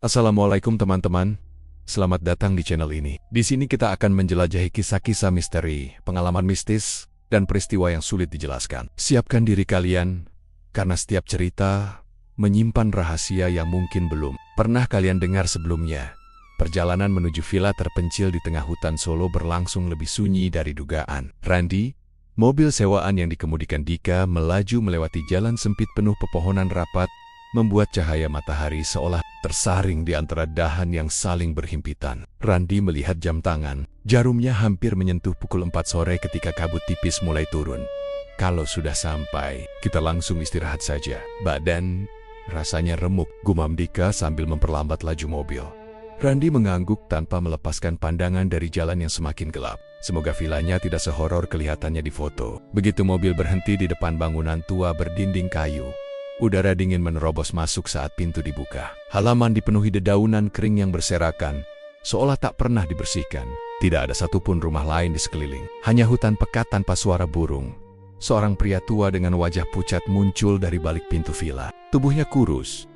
Assalamualaikum teman-teman. Selamat datang di channel ini. Di sini kita akan menjelajahi kisah-kisah misteri, pengalaman mistis, dan peristiwa yang sulit dijelaskan. Siapkan diri kalian, karena setiap cerita menyimpan rahasia yang mungkin belum pernah kalian dengar sebelumnya. Perjalanan menuju villa terpencil di tengah hutan Solo berlangsung lebih sunyi dari dugaan. Randy, mobil sewaan yang dikemudikan Dika, melaju melewati jalan sempit penuh pepohonan rapat, membuat cahaya matahari seolah tersaring di antara dahan yang saling berhimpitan. Randy melihat jam tangan. Jarumnya hampir menyentuh pukul 4 sore ketika kabut tipis mulai turun. Kalau sudah sampai, kita langsung istirahat saja. Badan rasanya remuk, gumam Dika sambil memperlambat laju mobil. Randy mengangguk tanpa melepaskan pandangan dari jalan yang semakin gelap. Semoga villanya tidak sehoror kelihatannya di foto. Begitu mobil berhenti di depan bangunan tua berdinding kayu, udara dingin menerobos masuk saat pintu dibuka. Halaman dipenuhi dedaunan kering yang berserakan, seolah tak pernah dibersihkan. Tidak ada satupun rumah lain di sekeliling. Hanya hutan pekat tanpa suara burung. Seorang pria tua dengan wajah pucat muncul dari balik pintu villa. Tubuhnya kurus,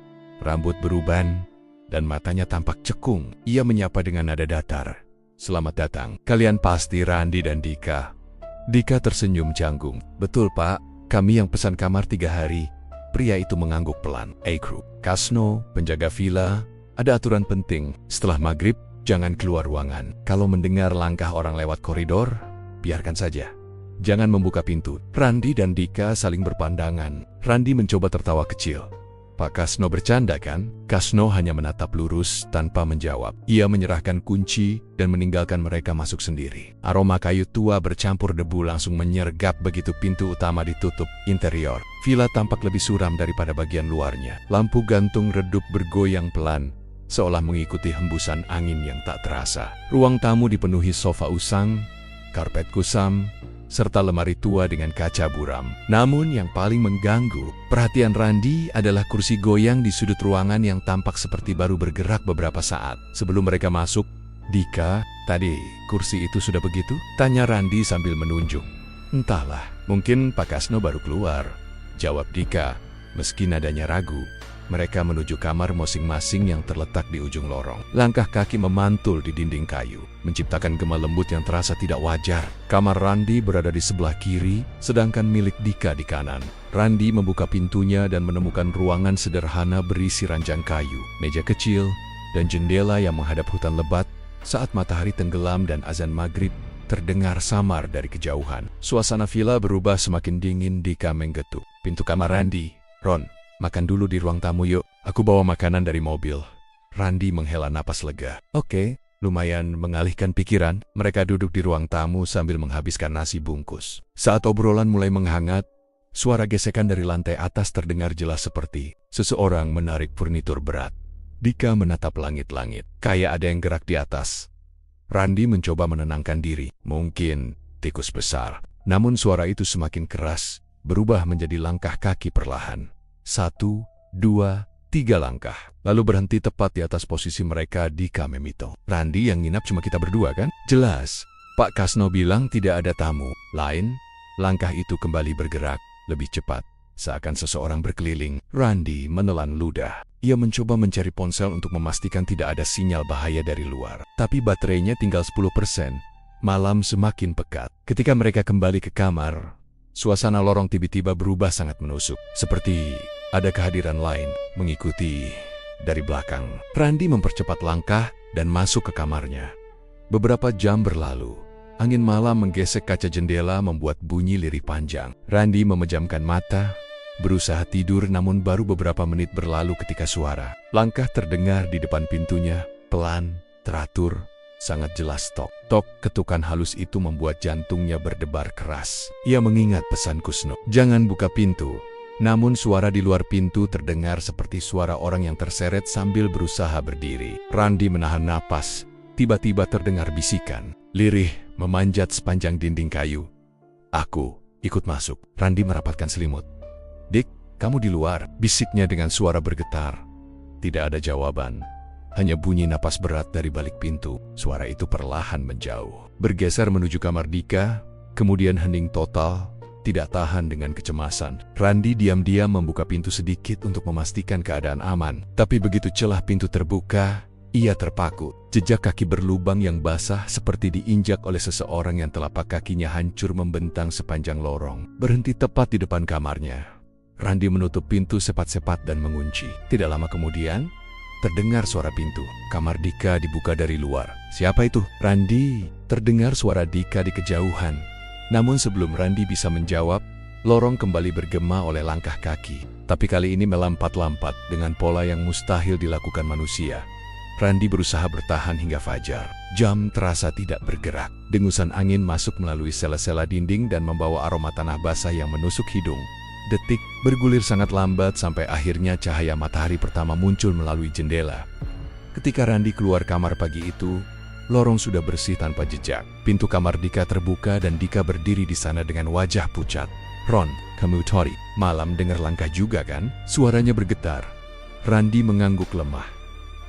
rambut beruban, dan matanya tampak cekung. Ia menyapa dengan nada datar. "Selamat datang. Kalian pasti Randy dan Dika." Dika tersenyum canggung. "Betul, Pak. Kami yang pesan kamar 3 hari. Pria itu mengangguk pelan. "Kru, Kasno, penjaga villa, ada aturan penting. Setelah maghrib, jangan keluar ruangan. Kalau mendengar langkah orang lewat koridor, biarkan saja. Jangan membuka pintu." Randy dan Dika saling berpandangan. Randy mencoba tertawa kecil. "Pak Kasno bercanda kan?" Kasno hanya menatap lurus tanpa menjawab. Ia menyerahkan kunci dan meninggalkan mereka masuk sendiri. Aroma kayu tua bercampur debu langsung menyergap begitu pintu utama ditutup. Interior villa tampak lebih suram daripada bagian luarnya. Lampu gantung redup bergoyang pelan, seolah mengikuti hembusan angin yang tak terasa. Ruang tamu dipenuhi sofa usang, karpet kusam, serta lemari tua dengan kaca buram. Namun yang paling mengganggu perhatian Randy adalah kursi goyang di sudut ruangan yang tampak seperti baru bergerak beberapa saat. Sebelum mereka masuk, "Dika, tadi kursi itu sudah begitu?" tanya Randy sambil menunjuk. "Entahlah, mungkin Pak Kasno baru keluar," jawab Dika. Meski nadanya ragu, mereka menuju kamar masing-masing yang terletak di ujung lorong. Langkah kaki memantul di dinding kayu, menciptakan gema lembut yang terasa tidak wajar. Kamar Randy berada di sebelah kiri, sedangkan milik Dika di kanan. Randy membuka pintunya dan menemukan ruangan sederhana berisi ranjang kayu, meja kecil, dan jendela yang menghadap hutan lebat. Saat matahari tenggelam dan azan maghrib terdengar samar dari kejauhan, suasana villa berubah semakin dingin. Dika menggetuk pintu kamar Randy. "Ron, makan dulu di ruang tamu yuk. Aku bawa makanan dari mobil." Randy menghela napas lega. "Oke." Lumayan mengalihkan pikiran, mereka duduk di ruang tamu sambil menghabiskan nasi bungkus. Saat obrolan mulai menghangat, suara gesekan dari lantai atas terdengar jelas seperti seseorang menarik furnitur berat. Dika menatap langit-langit, kayak ada yang gerak di atas. Randy mencoba menenangkan diri. Mungkin tikus besar. Namun suara itu semakin keras, berubah menjadi langkah kaki perlahan. 1, 2, 3 langkah. Lalu berhenti tepat di atas posisi mereka. Dika memito. "Randy, yang nginap cuma kita berdua kan?" "Jelas. Pak Kasno bilang tidak ada tamu lain." Langkah itu kembali bergerak, lebih cepat, seakan seseorang berkeliling. Randy menelan ludah. Ia mencoba mencari ponsel untuk memastikan tidak ada sinyal bahaya dari luar. Tapi baterainya tinggal 10%. Malam semakin pekat. Ketika mereka kembali ke kamar, suasana lorong tiba-tiba berubah sangat menusuk. Seperti ada kehadiran lain mengikuti dari belakang. Randy mempercepat langkah dan masuk ke kamarnya. Beberapa jam berlalu. Angin malam menggesek kaca jendela membuat bunyi lirih panjang. Randy memejamkan mata, berusaha tidur, namun baru beberapa menit berlalu ketika suara langkah terdengar di depan pintunya. Pelan, teratur, sangat jelas. Tok, tok. Ketukan halus itu membuat jantungnya berdebar keras. Ia mengingat pesan Kusno, "Jangan buka pintu." Namun suara di luar pintu terdengar seperti suara orang yang terseret sambil berusaha berdiri. Randy menahan napas. Tiba-tiba terdengar bisikan lirih memanjat sepanjang dinding kayu. "Aku ikut masuk." Randy merapatkan selimut. "Dik, kamu di luar?" bisiknya dengan suara bergetar. Tidak ada jawaban. Hanya bunyi napas berat dari balik pintu. Suara itu perlahan menjauh, bergeser menuju kamar Dika, kemudian hening total, tidak tahan dengan kecemasan. Randi diam-diam membuka pintu sedikit untuk memastikan keadaan aman. Tapi begitu celah pintu terbuka, ia terpaku. Jejak kaki berlubang yang basah seperti diinjak oleh seseorang yang telapak kakinya hancur membentang sepanjang lorong. Berhenti tepat di depan kamarnya. Randi menutup pintu sepat-sepat dan mengunci. Tidak lama kemudian, terdengar suara pintu. Kamar Dika dibuka dari luar. Siapa itu? Randi. Terdengar suara Dika di kejauhan. Namun sebelum Randi bisa menjawab, lorong kembali bergema oleh langkah kaki. Tapi kali ini melampat-lampat dengan pola yang mustahil dilakukan manusia. Randi berusaha bertahan hingga fajar. Jam terasa tidak bergerak. Dengusan angin masuk melalui sela-sela dinding dan membawa aroma tanah basah yang menusuk hidung. Detik bergulir sangat lambat sampai akhirnya cahaya matahari pertama muncul melalui jendela. Ketika Randi keluar kamar pagi itu, lorong sudah bersih tanpa jejak. Pintu kamar Dika terbuka dan Dika berdiri di sana dengan wajah pucat. "Ron, kamu sorry. Malam dengar langkah juga kan?" Suaranya bergetar. Randi mengangguk lemah.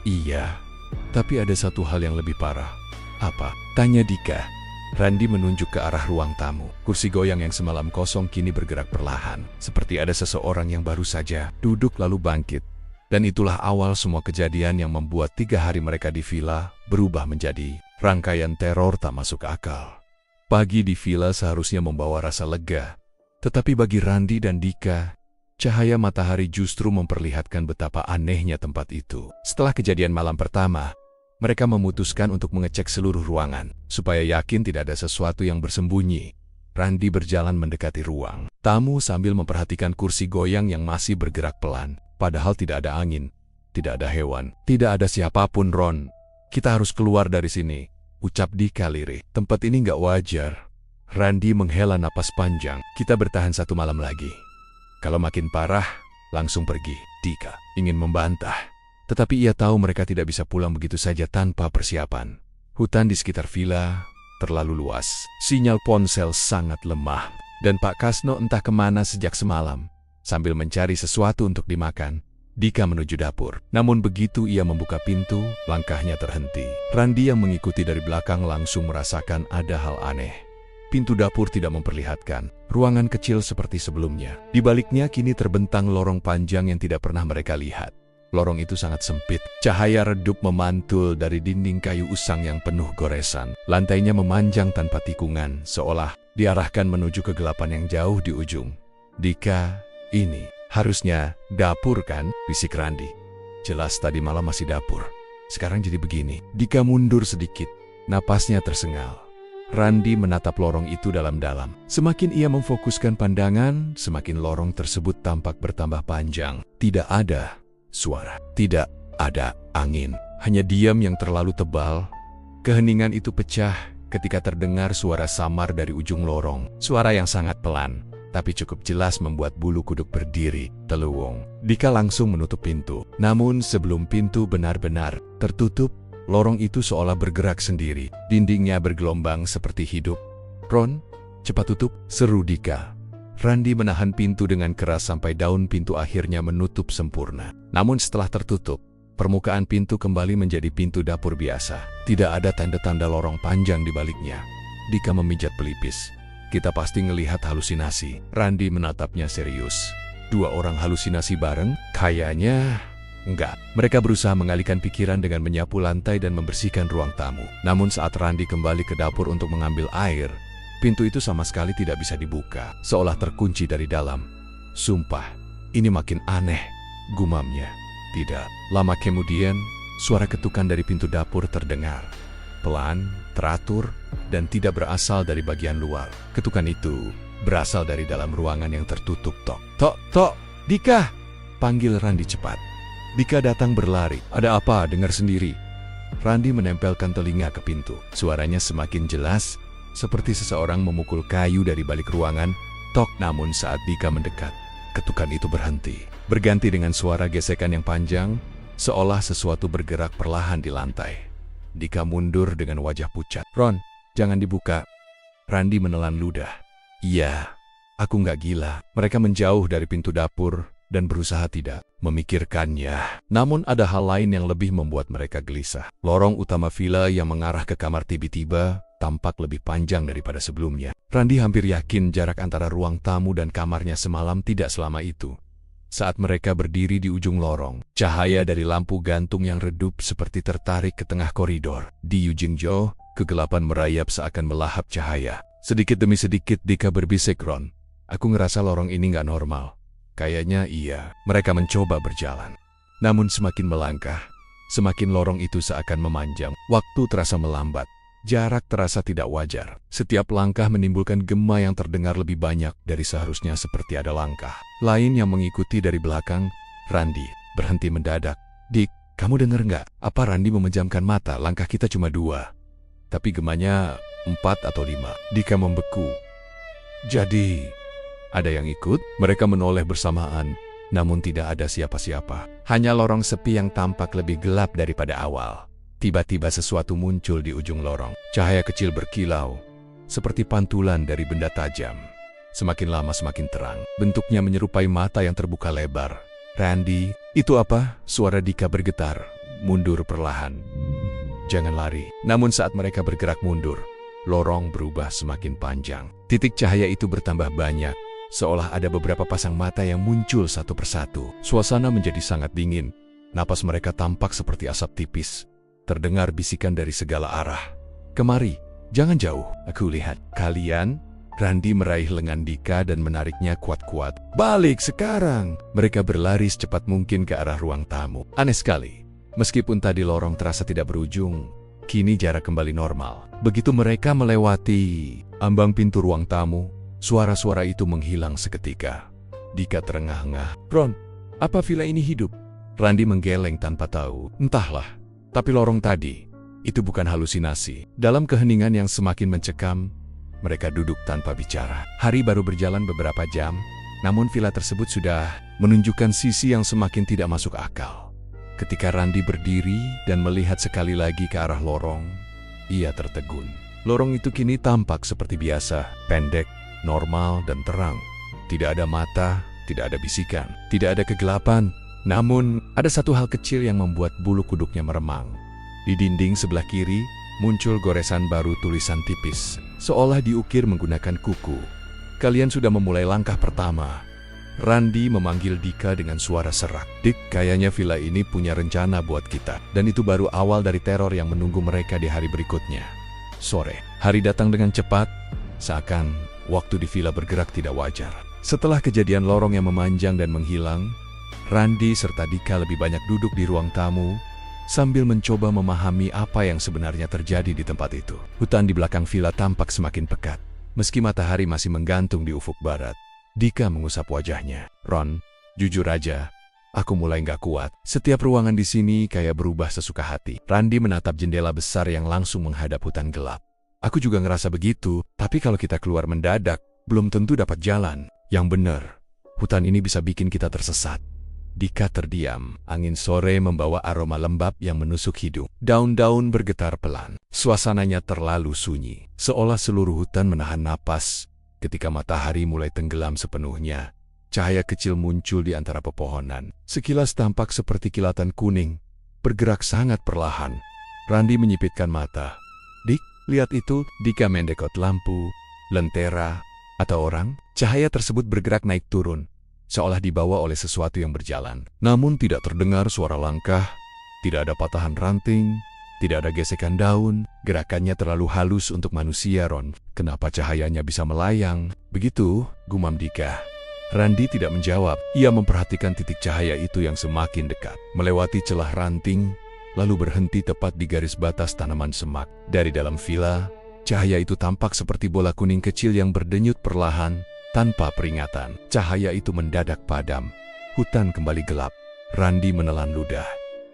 "Iya, tapi ada satu hal yang lebih parah." "Apa?" tanya Dika. Randi menunjuk ke arah ruang tamu. Kursi goyang yang semalam kosong kini bergerak perlahan. Seperti ada seseorang yang baru saja duduk lalu bangkit. Dan itulah awal semua kejadian yang membuat 3 hari mereka di villa berubah menjadi rangkaian teror tak masuk akal. Pagi di villa seharusnya membawa rasa lega. Tetapi bagi Randi dan Dika, cahaya matahari justru memperlihatkan betapa anehnya tempat itu. Setelah kejadian malam pertama, mereka memutuskan untuk mengecek seluruh ruangan. Supaya yakin tidak ada sesuatu yang bersembunyi, Randi berjalan mendekati ruang tamu sambil memperhatikan kursi goyang yang masih bergerak pelan. Padahal tidak ada angin, tidak ada hewan, tidak ada siapapun. "Ron, kita harus keluar dari sini," ucap Dika lirih. "Tempat ini nggak wajar." Randi menghela napas panjang. "Kita bertahan 1 malam lagi. Kalau makin parah, langsung pergi." Dika ingin membantah, tetapi ia tahu mereka tidak bisa pulang begitu saja tanpa persiapan. Hutan di sekitar villa terlalu luas. Sinyal ponsel sangat lemah. Dan Pak Kasno entah kemana sejak semalam. Sambil mencari sesuatu untuk dimakan, Dika menuju dapur. Namun begitu ia membuka pintu, langkahnya terhenti. Randi yang mengikuti dari belakang langsung merasakan ada hal aneh. Pintu dapur tidak memperlihatkan ruangan kecil seperti sebelumnya. Di baliknya kini terbentang lorong panjang yang tidak pernah mereka lihat. Lorong itu sangat sempit. Cahaya redup memantul dari dinding kayu usang yang penuh goresan. Lantainya memanjang tanpa tikungan, seolah diarahkan menuju kegelapan yang jauh di ujung. "Dika, ini harusnya dapur kan?" bisik Randi. "Jelas tadi malam masih dapur. Sekarang jadi begini." Dika mundur sedikit. Napasnya tersengal. Randi menatap lorong itu dalam-dalam. Semakin ia memfokuskan pandangan, semakin lorong tersebut tampak bertambah panjang. Tidak ada suara, tidak ada angin. Hanya diam yang terlalu tebal. Keheningan itu pecah ketika terdengar suara samar dari ujung lorong. Suara yang sangat pelan, tapi cukup jelas membuat bulu kuduk berdiri telewong. Dika langsung menutup pintu. Namun sebelum pintu benar-benar tertutup, lorong itu seolah bergerak sendiri. Dindingnya bergelombang seperti hidup. "Ron, cepat tutup," seru Dika. Randi menahan pintu dengan keras sampai daun pintu akhirnya menutup sempurna. Namun setelah tertutup, permukaan pintu kembali menjadi pintu dapur biasa. Tidak ada tanda-tanda lorong panjang di baliknya. Dika memijat pelipis. "Kita pasti ngelihat halusinasi." Randi menatapnya serius. 2 orang halusinasi bareng? Kayaknya enggak. Mereka berusaha mengalihkan pikiran dengan menyapu lantai dan membersihkan ruang tamu. Namun saat Randi kembali ke dapur untuk mengambil air, pintu itu sama sekali tidak bisa dibuka, seolah terkunci dari dalam. "Sumpah, ini makin aneh," gumamnya. Tidak lama kemudian, suara ketukan dari pintu dapur terdengar. Pelan, teratur, dan tidak berasal dari bagian luar. Ketukan itu berasal dari dalam ruangan yang tertutup. "Tok, tok, tok, Dika!" panggil Randi cepat. Dika datang berlari. "Ada apa? Dengar sendiri." Randi menempelkan telinga ke pintu. Suaranya semakin jelas, seperti seseorang memukul kayu dari balik ruangan. Tok, namun saat Dika mendekat, ketukan itu berhenti. Berganti dengan suara gesekan yang panjang, seolah sesuatu bergerak perlahan di lantai. Dika mundur dengan wajah pucat. "Ron, jangan dibuka." Randi menelan ludah. "Iya, aku nggak gila." Mereka menjauh dari pintu dapur dan berusaha tidak memikirkannya. Namun ada hal lain yang lebih membuat mereka gelisah. Lorong utama villa yang mengarah ke kamar tiba-tiba tampak lebih panjang daripada sebelumnya. Randy hampir yakin jarak antara ruang tamu dan kamarnya semalam tidak selama itu. Saat mereka berdiri di ujung lorong, cahaya dari lampu gantung yang redup seperti tertarik ke tengah koridor. Di ujung jauh, kegelapan merayap seakan melahap cahaya. Sedikit demi sedikit Dika berbisik, "Ron, aku ngerasa lorong ini nggak normal." Kayaknya iya. Mereka mencoba berjalan. Namun semakin melangkah, semakin lorong itu seakan memanjang. Waktu terasa melambat. Jarak terasa tidak wajar. Setiap langkah menimbulkan gema yang terdengar lebih banyak dari seharusnya, seperti ada langkah lain yang mengikuti dari belakang. Randy berhenti mendadak. "Dik, kamu dengar nggak? Apa?" Randy memejamkan mata. Langkah kita cuma 2. Tapi gemanya 4 atau 5. Dika membeku. Jadi, ada yang ikut? Mereka menoleh bersamaan, namun tidak ada siapa-siapa. Hanya lorong sepi yang tampak lebih gelap daripada awal. Tiba-tiba sesuatu muncul di ujung lorong. Cahaya kecil berkilau, seperti pantulan dari benda tajam. Semakin lama semakin terang. Bentuknya menyerupai mata yang terbuka lebar. "Randy, itu apa?" Suara Dika bergetar. "Mundur perlahan. Jangan lari." Namun saat mereka bergerak mundur, lorong berubah semakin panjang. Titik cahaya itu bertambah banyak, seolah ada beberapa pasang mata yang muncul satu persatu. Suasana menjadi sangat dingin. Napas mereka tampak seperti asap tipis. Terdengar bisikan dari segala arah. "Kemari, jangan jauh, aku lihat." "Kalian?" Randy meraih lengan Dika dan menariknya kuat-kuat. "Balik sekarang!" Mereka berlari secepat mungkin ke arah ruang tamu. Aneh sekali. Meskipun tadi lorong terasa tidak berujung, kini jarak kembali normal. Begitu mereka melewati ambang pintu ruang tamu, suara-suara itu menghilang seketika. Dika terengah-engah. "Ron, apa villa ini hidup?" Randy menggeleng tanpa tahu. "Entahlah. Tapi lorong tadi, itu bukan halusinasi." Dalam keheningan yang semakin mencekam, mereka duduk tanpa bicara. Hari baru berjalan beberapa jam, namun villa tersebut sudah menunjukkan sisi yang semakin tidak masuk akal. Ketika Randy berdiri dan melihat sekali lagi ke arah lorong, ia tertegun. Lorong itu kini tampak seperti biasa, pendek, normal, dan terang. Tidak ada mata, tidak ada bisikan, tidak ada kegelapan. Namun, ada satu hal kecil yang membuat bulu kuduknya meremang. Di dinding sebelah kiri, muncul goresan baru tulisan tipis, seolah diukir menggunakan kuku. "Kalian sudah memulai langkah pertama." Randy memanggil Dika dengan suara serak. "Dik, kayaknya villa ini punya rencana buat kita. Dan itu baru awal dari teror yang menunggu mereka di hari berikutnya." Sore, hari datang dengan cepat, seakan waktu di villa bergerak tidak wajar. Setelah kejadian lorong yang memanjang dan menghilang, Randy serta Dika lebih banyak duduk di ruang tamu sambil mencoba memahami apa yang sebenarnya terjadi di tempat itu. Hutan di belakang villa tampak semakin pekat, meski matahari masih menggantung di ufuk barat. Dika mengusap wajahnya. "Ron, jujur aja, aku mulai nggak kuat. Setiap ruangan di sini kayak berubah sesuka hati." Randy menatap jendela besar yang langsung menghadap hutan gelap. "Aku juga ngerasa begitu, tapi kalau kita keluar mendadak, belum tentu dapat jalan. Yang benar, hutan ini bisa bikin kita tersesat." Dika terdiam. Angin sore membawa aroma lembab yang menusuk hidung. Daun-daun bergetar pelan. Suasananya terlalu sunyi, seolah seluruh hutan menahan napas. Ketika matahari mulai tenggelam sepenuhnya, cahaya kecil muncul di antara pepohonan. Sekilas tampak seperti kilatan kuning, bergerak sangat perlahan. Randy menyipitkan mata. "Dik, lihat itu." Dika mendekot lampu, lentera, atau orang. Cahaya tersebut bergerak naik turun, seolah dibawa oleh sesuatu yang berjalan. Namun tidak terdengar suara langkah, tidak ada patahan ranting, tidak ada gesekan daun. Gerakannya terlalu halus untuk manusia, Ron. "Kenapa cahayanya bisa melayang?" "Begitu," gumam Dika. Randy tidak menjawab. Ia memperhatikan titik cahaya itu yang semakin dekat, melewati celah ranting, lalu berhenti tepat di garis batas tanaman semak. Dari dalam villa, cahaya itu tampak seperti bola kuning kecil yang berdenyut perlahan, tanpa peringatan. Cahaya itu mendadak padam. Hutan kembali gelap. Randy menelan ludah.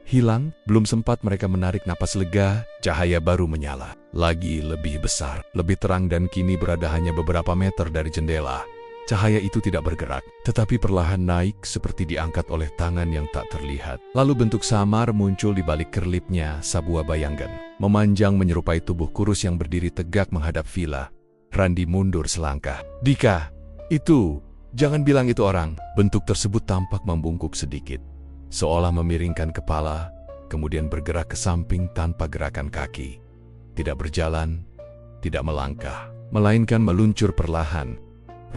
Hilang, belum sempat mereka menarik napas lega, cahaya baru menyala. Lagi lebih besar, lebih terang dan kini berada hanya beberapa meter dari jendela. Cahaya itu tidak bergerak, tetapi perlahan naik seperti diangkat oleh tangan yang tak terlihat. Lalu bentuk samar muncul di balik kerlipnya sebuah bayangan. Memanjang menyerupai tubuh kurus yang berdiri tegak menghadap villa. Randy mundur selangkah. "Dika, itu..." Jangan bilang itu orang. Bentuk tersebut tampak membungkuk sedikit, seolah memiringkan kepala, kemudian bergerak ke samping tanpa gerakan kaki. Tidak berjalan, tidak melangkah, melainkan meluncur perlahan.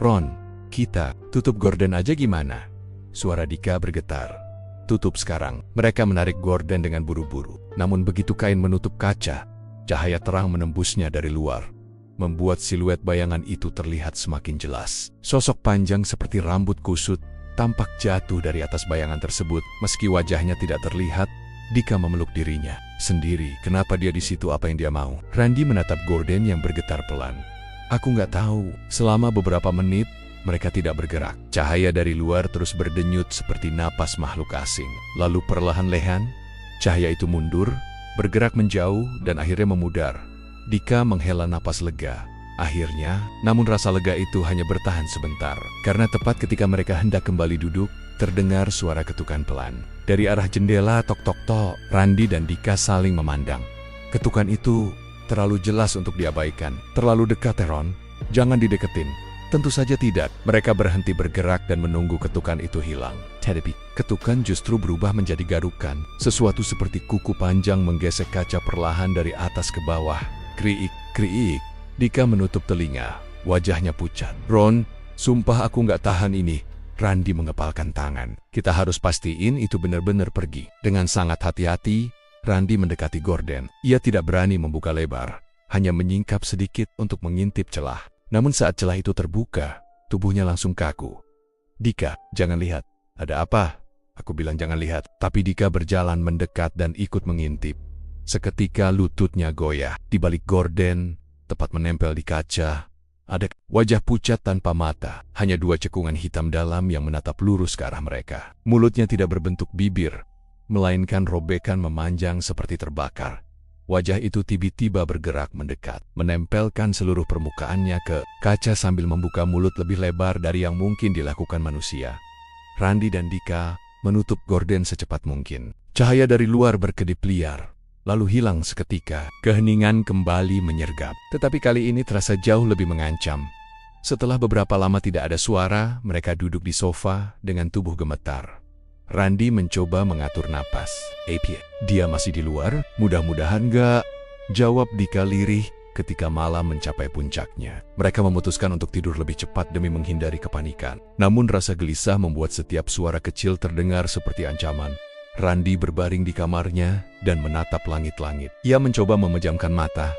Ron, kita tutup gorden aja gimana? Suara Dika bergetar. Tutup sekarang. Mereka menarik gorden dengan buru-buru. Namun begitu kain menutup kaca, cahaya terang menembusnya dari luar, membuat siluet bayangan itu terlihat semakin jelas. Sosok panjang seperti rambut kusut tampak jatuh dari atas bayangan tersebut. Meski wajahnya tidak terlihat, Dika memeluk dirinya sendiri. Kenapa dia di situ? Apa yang dia mau? Randi menatap gorden yang bergetar pelan. Aku nggak tahu. Selama beberapa menit, mereka tidak bergerak. Cahaya dari luar terus berdenyut seperti napas makhluk asing. Lalu perlahan-lahan, cahaya itu mundur, bergerak menjauh, dan akhirnya memudar. Dika menghela napas lega. Akhirnya, namun rasa lega itu hanya bertahan sebentar. Karena tepat ketika mereka hendak kembali duduk, terdengar suara ketukan pelan. Dari arah jendela, tok-tok-tok, Randi dan Dika saling memandang. Ketukan itu terlalu jelas untuk diabaikan. Terlalu dekat, Ron. Jangan dideketin. Tentu saja tidak. Mereka berhenti bergerak dan menunggu ketukan itu hilang. Tetapi ketukan justru berubah menjadi garukan. Sesuatu seperti kuku panjang menggesek kaca perlahan dari atas ke bawah. Kriik, kriik. Dika menutup telinga. Wajahnya pucat. Ron, sumpah aku nggak tahan ini. Randi mengepalkan tangan. Kita harus pastiin itu benar-benar pergi. Dengan sangat hati-hati, Randi mendekati gorden. Ia tidak berani membuka lebar, hanya menyingkap sedikit untuk mengintip celah. Namun saat celah itu terbuka, tubuhnya langsung kaku. Dika, jangan lihat. Ada apa? Aku bilang jangan lihat. Tapi Dika berjalan mendekat dan ikut mengintip. Seketika lututnya goyah. Di balik gorden, tepat menempel di kaca, ada wajah pucat tanpa mata. Hanya dua cekungan hitam dalam yang menatap lurus ke arah mereka. Mulutnya tidak berbentuk bibir, melainkan robekan memanjang seperti terbakar. Wajah itu tiba-tiba bergerak mendekat, menempelkan seluruh permukaannya ke kaca sambil membuka mulut lebih lebar dari yang mungkin dilakukan manusia. Randi dan Dika menutup gorden secepat mungkin. Cahaya dari luar berkedip liar, lalu hilang seketika. Keheningan kembali menyergap, tetapi kali ini terasa jauh lebih mengancam. Setelah beberapa lama tidak ada suara, mereka duduk di sofa dengan tubuh gemetar. Randi mencoba mengatur napas. Dia masih di luar? Mudah-mudahan enggak, jawab Dika lirih ketika malam mencapai puncaknya. Mereka memutuskan untuk tidur lebih cepat demi menghindari kepanikan. Namun rasa gelisah membuat setiap suara kecil terdengar seperti ancaman. Randi berbaring di kamarnya dan menatap langit-langit. Ia mencoba memejamkan mata,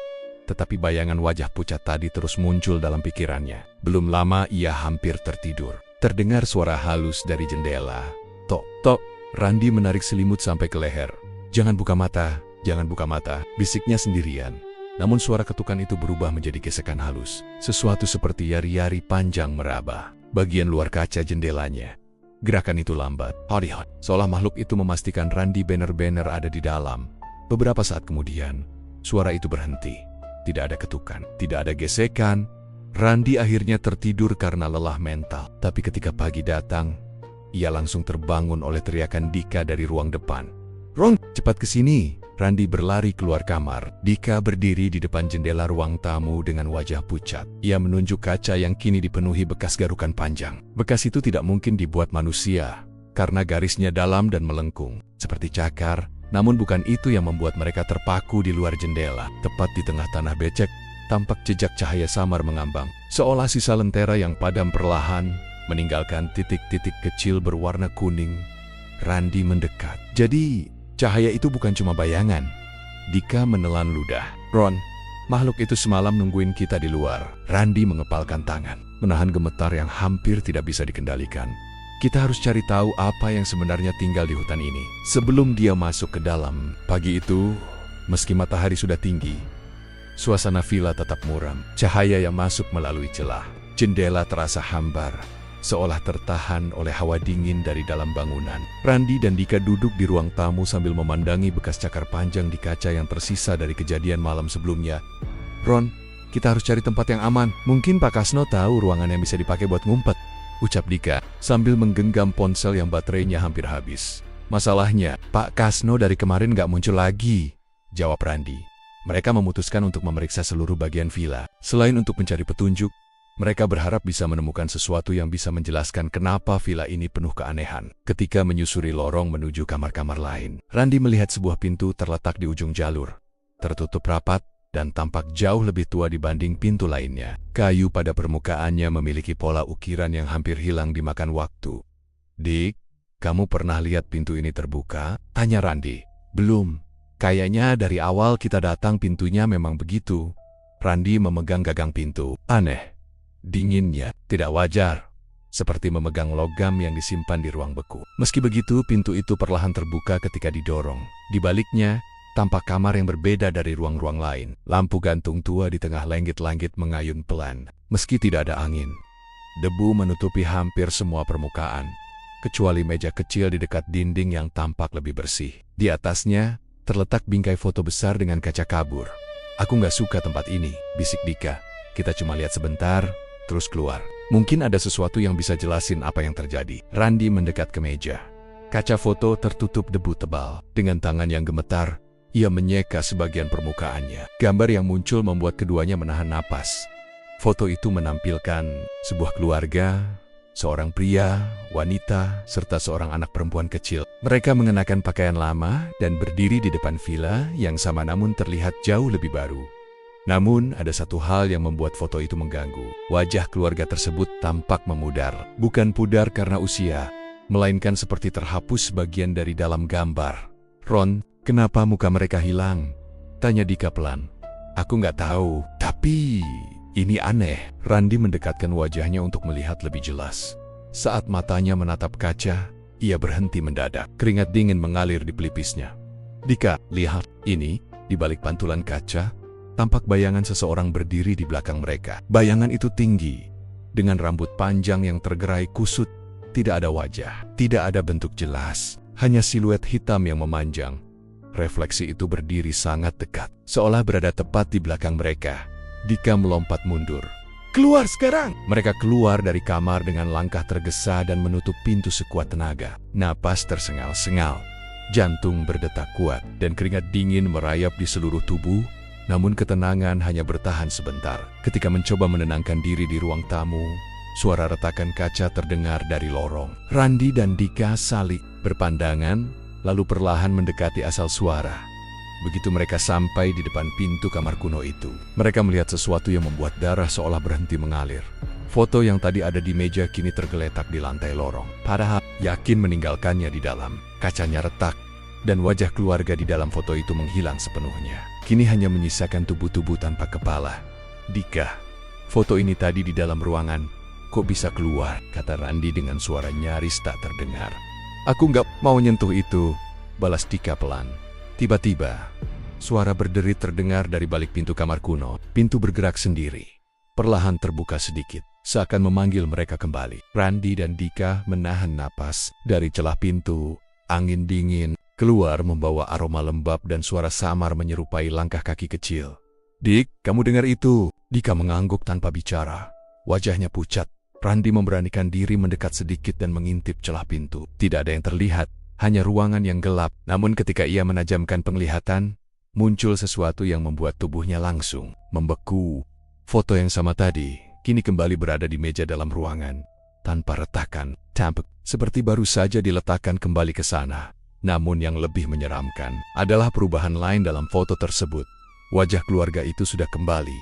tetapi bayangan wajah pucat tadi terus muncul dalam pikirannya. Belum lama ia hampir tertidur. Terdengar suara halus dari jendela. Tok, tok. Randi menarik selimut sampai ke leher. Jangan buka mata, jangan buka mata, bisiknya sendirian. Namun suara ketukan itu berubah menjadi gesekan halus. Sesuatu seperti yari-yari panjang meraba bagian luar kaca jendelanya. Gerakan itu lambat, hot, seolah makhluk itu memastikan Randi benar-benar ada di dalam. Beberapa saat kemudian, suara itu berhenti. Tidak ada ketukan, tidak ada gesekan. Randi akhirnya tertidur karena lelah mental. Tapi ketika pagi datang, ia langsung terbangun oleh teriakan Dika dari ruang depan. Ron, cepat ke sini. Randi berlari keluar kamar. Dika berdiri di depan jendela ruang tamu dengan wajah pucat. Ia menunjuk kaca yang kini dipenuhi bekas garukan panjang. Bekas itu tidak mungkin dibuat manusia, karena garisnya dalam dan melengkung, seperti cakar. Namun bukan itu yang membuat mereka terpaku di luar jendela. Tepat di tengah tanah becek, tampak jejak cahaya samar mengambang, seolah sisa lentera yang padam perlahan, meninggalkan titik-titik kecil berwarna kuning. Randi mendekat. Jadi, cahaya itu bukan cuma bayangan. Dika menelan ludah. Ron, makhluk itu semalam nungguin kita di luar. Randi mengepalkan tangan, menahan gemetar yang hampir tidak bisa dikendalikan. Kita harus cari tahu apa yang sebenarnya tinggal di hutan ini sebelum dia masuk ke dalam. Pagi itu, meski matahari sudah tinggi, suasana villa tetap muram. Cahaya yang masuk melalui celah jendela terasa hambar, seolah tertahan oleh hawa dingin dari dalam bangunan. Randi dan Dika duduk di ruang tamu sambil memandangi bekas cakar panjang di kaca yang tersisa dari kejadian malam sebelumnya. Ron, kita harus cari tempat yang aman. Mungkin Pak Kasno tahu ruangan yang bisa dipakai buat ngumpet, ucap Dika sambil menggenggam ponsel yang baterainya hampir habis. Masalahnya, Pak Kasno dari kemarin nggak muncul lagi, jawab Randi. Mereka memutuskan untuk memeriksa seluruh bagian villa. Selain untuk mencari petunjuk, Mereka berharap bisa menemukan sesuatu yang bisa menjelaskan kenapa villa ini penuh keanehan. Ketika menyusuri lorong menuju kamar-kamar lain, Randy melihat sebuah pintu terletak di ujung jalur. Tertutup rapat dan tampak jauh lebih tua dibanding pintu lainnya. Kayu pada permukaannya memiliki pola ukiran yang hampir hilang dimakan waktu. "Dick, kamu pernah lihat pintu ini terbuka?" tanya Randy. "Belum. Kayaknya dari awal kita datang pintunya memang begitu." Randy memegang gagang pintu. "Aneh. Dinginnya, tidak wajar. Seperti memegang logam yang disimpan di ruang beku." Meski begitu, pintu itu perlahan terbuka ketika didorong. Di baliknya, tampak kamar yang berbeda dari ruang-ruang lain. Lampu gantung tua di tengah langit-langit mengayun pelan. Meski tidak ada angin, debu menutupi hampir semua permukaan, kecuali meja kecil di dekat dinding yang tampak lebih bersih. Di atasnya, terletak bingkai foto besar dengan kaca kabur. "Aku nggak suka tempat ini," bisik Dika. "Kita cuma lihat sebentar, terus keluar. Mungkin ada sesuatu yang bisa jelasin apa yang terjadi." Randy mendekat ke meja. Kaca foto tertutup debu tebal. Dengan tangan yang gemetar, ia menyeka sebagian permukaannya. Gambar yang muncul membuat keduanya menahan napas. Foto itu menampilkan sebuah keluarga, seorang pria, wanita, serta seorang anak perempuan kecil. Mereka mengenakan pakaian lama dan berdiri di depan villa yang sama namun terlihat jauh lebih baru. Namun, ada satu hal yang membuat foto itu mengganggu. Wajah keluarga tersebut tampak memudar. Bukan pudar karena usia, melainkan seperti terhapus bagian dari dalam gambar. "Ron, kenapa muka mereka hilang?" tanya Dika pelan. "Aku nggak tahu, tapi ini aneh." Randy mendekatkan wajahnya untuk melihat lebih jelas. Saat matanya menatap kaca, ia berhenti mendadak. Keringat dingin mengalir di pelipisnya. "Dika, lihat ini." Di balik pantulan kaca, tampak bayangan seseorang berdiri di belakang mereka. Bayangan itu tinggi, dengan rambut panjang yang tergerai kusut. Tidak ada wajah, tidak ada bentuk jelas, hanya siluet hitam yang memanjang. Refleksi itu berdiri sangat dekat, seolah berada tepat di belakang mereka. Dika melompat mundur. "Keluar sekarang!" Mereka keluar dari kamar dengan langkah tergesa dan menutup pintu sekuat tenaga. Napas tersengal-sengal, jantung berdetak kuat, dan keringat dingin merayap di seluruh tubuh. Namun ketenangan hanya bertahan sebentar. Ketika mencoba menenangkan diri di ruang tamu, suara retakan kaca terdengar dari lorong. Randy dan Dika saling berpandangan, lalu perlahan mendekati asal suara. Begitu mereka sampai di depan pintu kamar kuno itu, mereka melihat sesuatu yang membuat darah seolah berhenti mengalir. Foto yang tadi ada di meja kini tergeletak di lantai lorong. Padahal yakin meninggalkannya di dalam. Kacanya retak, dan wajah keluarga di dalam foto itu menghilang sepenuhnya. Kini hanya menyisakan tubuh-tubuh tanpa kepala. "Dika, foto ini tadi di dalam ruangan. Kok bisa keluar?" kata Randy dengan suara nyaris tak terdengar. "Aku nggak mau nyentuh itu," balas Dika pelan. Tiba-tiba, suara berderit terdengar dari balik pintu kamar kuno. Pintu bergerak sendiri, perlahan terbuka sedikit, seakan memanggil mereka kembali. Randy dan Dika menahan napas. Dari celah pintu, angin dingin keluar membawa aroma lembab dan suara samar menyerupai langkah kaki kecil. "Dik, kamu dengar itu?" Dika mengangguk tanpa bicara. Wajahnya pucat. Randy memberanikan diri mendekat sedikit dan mengintip celah pintu. Tidak ada yang terlihat, hanya ruangan yang gelap. Namun ketika ia menajamkan penglihatan, muncul sesuatu yang membuat tubuhnya langsung membeku. Foto yang sama tadi, kini kembali berada di meja dalam ruangan. Tanpa retakan, tampak seperti baru saja diletakkan kembali ke sana. Namun yang lebih menyeramkan adalah perubahan lain dalam foto tersebut. Wajah keluarga itu sudah kembali,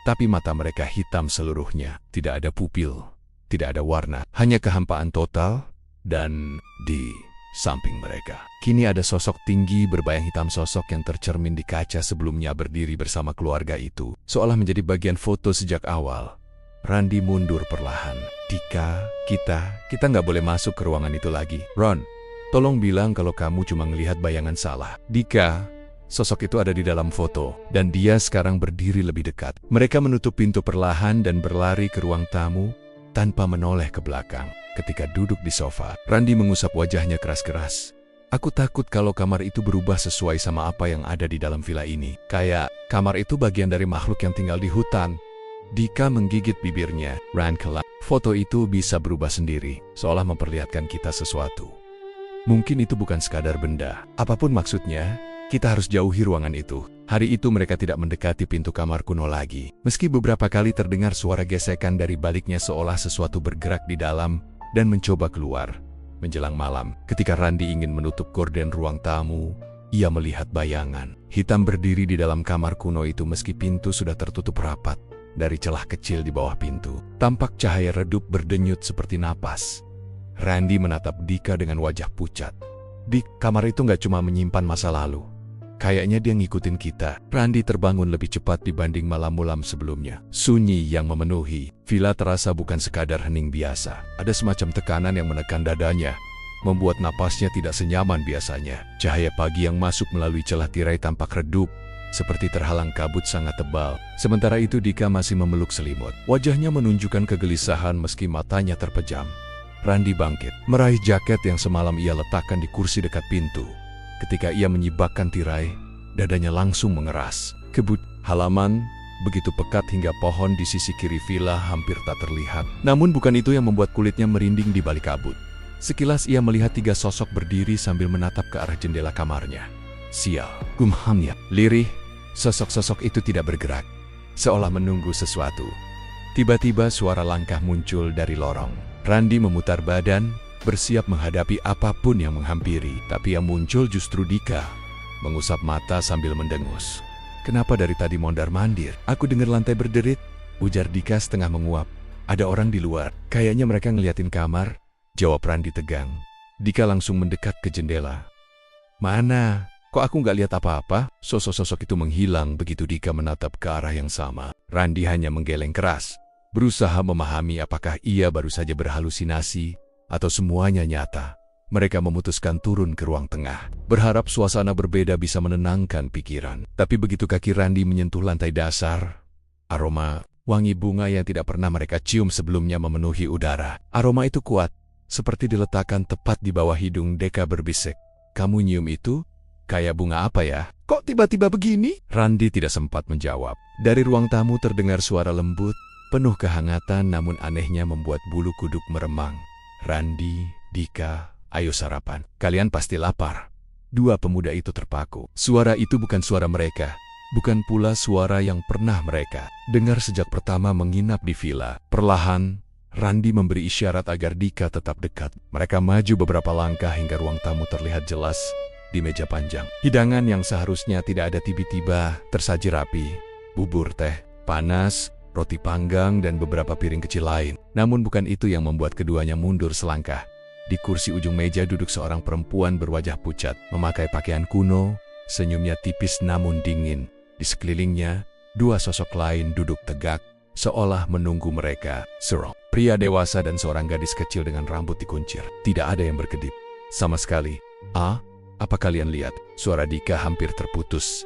tapi mata mereka hitam seluruhnya. Tidak ada pupil, tidak ada warna, hanya kehampaan total. Dan di samping mereka, kini ada sosok tinggi berbayang hitam. Sosok yang tercermin di kaca sebelumnya berdiri bersama keluarga itu, seolah menjadi bagian foto sejak awal. Randy mundur perlahan. "Dika, kita nggak boleh masuk ke ruangan itu lagi. Ron, tolong bilang kalau kamu cuma melihat bayangan salah." "Dika, sosok itu ada di dalam foto, dan dia sekarang berdiri lebih dekat." Mereka menutup pintu perlahan dan berlari ke ruang tamu tanpa menoleh ke belakang. Ketika duduk di sofa, Randy mengusap wajahnya keras-keras. "Aku takut kalau kamar itu berubah sesuai sama apa yang ada di dalam villa ini. Kayak kamar itu bagian dari makhluk yang tinggal di hutan." Dika menggigit bibirnya. "Rankela, foto itu bisa berubah sendiri, seolah memperlihatkan kita sesuatu. Mungkin itu bukan sekadar benda. Apapun maksudnya, kita harus jauhi ruangan itu." Hari itu mereka tidak mendekati pintu kamar kuno lagi. Meski beberapa kali terdengar suara gesekan dari baliknya seolah sesuatu bergerak di dalam dan mencoba keluar. Menjelang malam, ketika Randi ingin menutup gorden ruang tamu, ia melihat bayangan hitam berdiri di dalam kamar kuno itu meski pintu sudah tertutup rapat. Dari celah kecil di bawah pintu, tampak cahaya redup berdenyut seperti napas. Randi menatap Dika dengan wajah pucat. Dik, kamar itu nggak cuma menyimpan masa lalu. Kayaknya dia ngikutin kita. Randi terbangun lebih cepat dibanding malam-malam sebelumnya. Sunyi yang memenuhi villa terasa bukan sekadar hening biasa. Ada semacam tekanan yang menekan dadanya, membuat napasnya tidak senyaman biasanya. Cahaya pagi yang masuk melalui celah tirai tampak redup, seperti terhalang kabut sangat tebal. Sementara itu Dika masih memeluk selimut. Wajahnya menunjukkan kegelisahan meski matanya terpejam. Randi bangkit, meraih jaket yang semalam ia letakkan di kursi dekat pintu. Ketika ia menyibakkan tirai, dadanya langsung mengeras. Kebut halaman begitu pekat hingga pohon di sisi kiri villa hampir tak terlihat. Namun bukan itu yang membuat kulitnya merinding di balik kabut. Sekilas ia melihat 3 sosok berdiri sambil menatap ke arah jendela kamarnya. Sial, gumamnya. Lirih, sosok-sosok itu tidak bergerak, seolah menunggu sesuatu. Tiba-tiba suara langkah muncul dari lorong. Randi memutar badan, bersiap menghadapi apapun yang menghampiri. Tapi yang muncul justru Dika, mengusap mata sambil mendengus. Kenapa dari tadi mondar-mandir? Aku dengar lantai berderit, ujar Dika setengah menguap. Ada orang di luar, kayaknya mereka ngeliatin kamar, jawab Randi tegang. Dika langsung mendekat ke jendela. Mana? Kok aku nggak lihat apa-apa? Sosok-sosok itu menghilang begitu Dika menatap ke arah yang sama. Randi hanya menggeleng keras, berusaha memahami apakah ia baru saja berhalusinasi atau semuanya nyata. Mereka memutuskan turun ke ruang tengah, berharap suasana berbeda bisa menenangkan pikiran. Tapi begitu kaki Randi menyentuh lantai dasar, aroma wangi bunga yang tidak pernah mereka cium sebelumnya memenuhi udara. Aroma itu kuat, seperti diletakkan tepat di bawah hidung. Deka berbisik, "Kamu nyium itu? Kayak bunga apa ya? Kok tiba-tiba begini?" Randi tidak sempat menjawab. Dari ruang tamu terdengar suara lembut, penuh kehangatan namun anehnya membuat bulu kuduk meremang. "Randi, Dika, ayo sarapan. Kalian pasti lapar." Dua pemuda itu terpaku. Suara itu bukan suara mereka. Bukan pula suara yang pernah mereka dengar sejak pertama menginap di villa. Perlahan, Randi memberi isyarat agar Dika tetap dekat. Mereka maju beberapa langkah hingga ruang tamu terlihat jelas. Di meja panjang, hidangan yang seharusnya tidak ada tiba-tiba tersaji rapi. Bubur teh, panas, roti panggang, dan beberapa piring kecil lain. Namun bukan itu yang membuat keduanya mundur selangkah. Di kursi ujung meja duduk seorang perempuan berwajah pucat, memakai pakaian kuno, senyumnya tipis namun dingin. Di sekelilingnya, 2 sosok lain duduk tegak, seolah menunggu mereka. Seorang pria dewasa dan seorang gadis kecil dengan rambut dikuncir. Tidak ada yang berkedip sama sekali. Apa kalian lihat?" Suara Dika hampir terputus.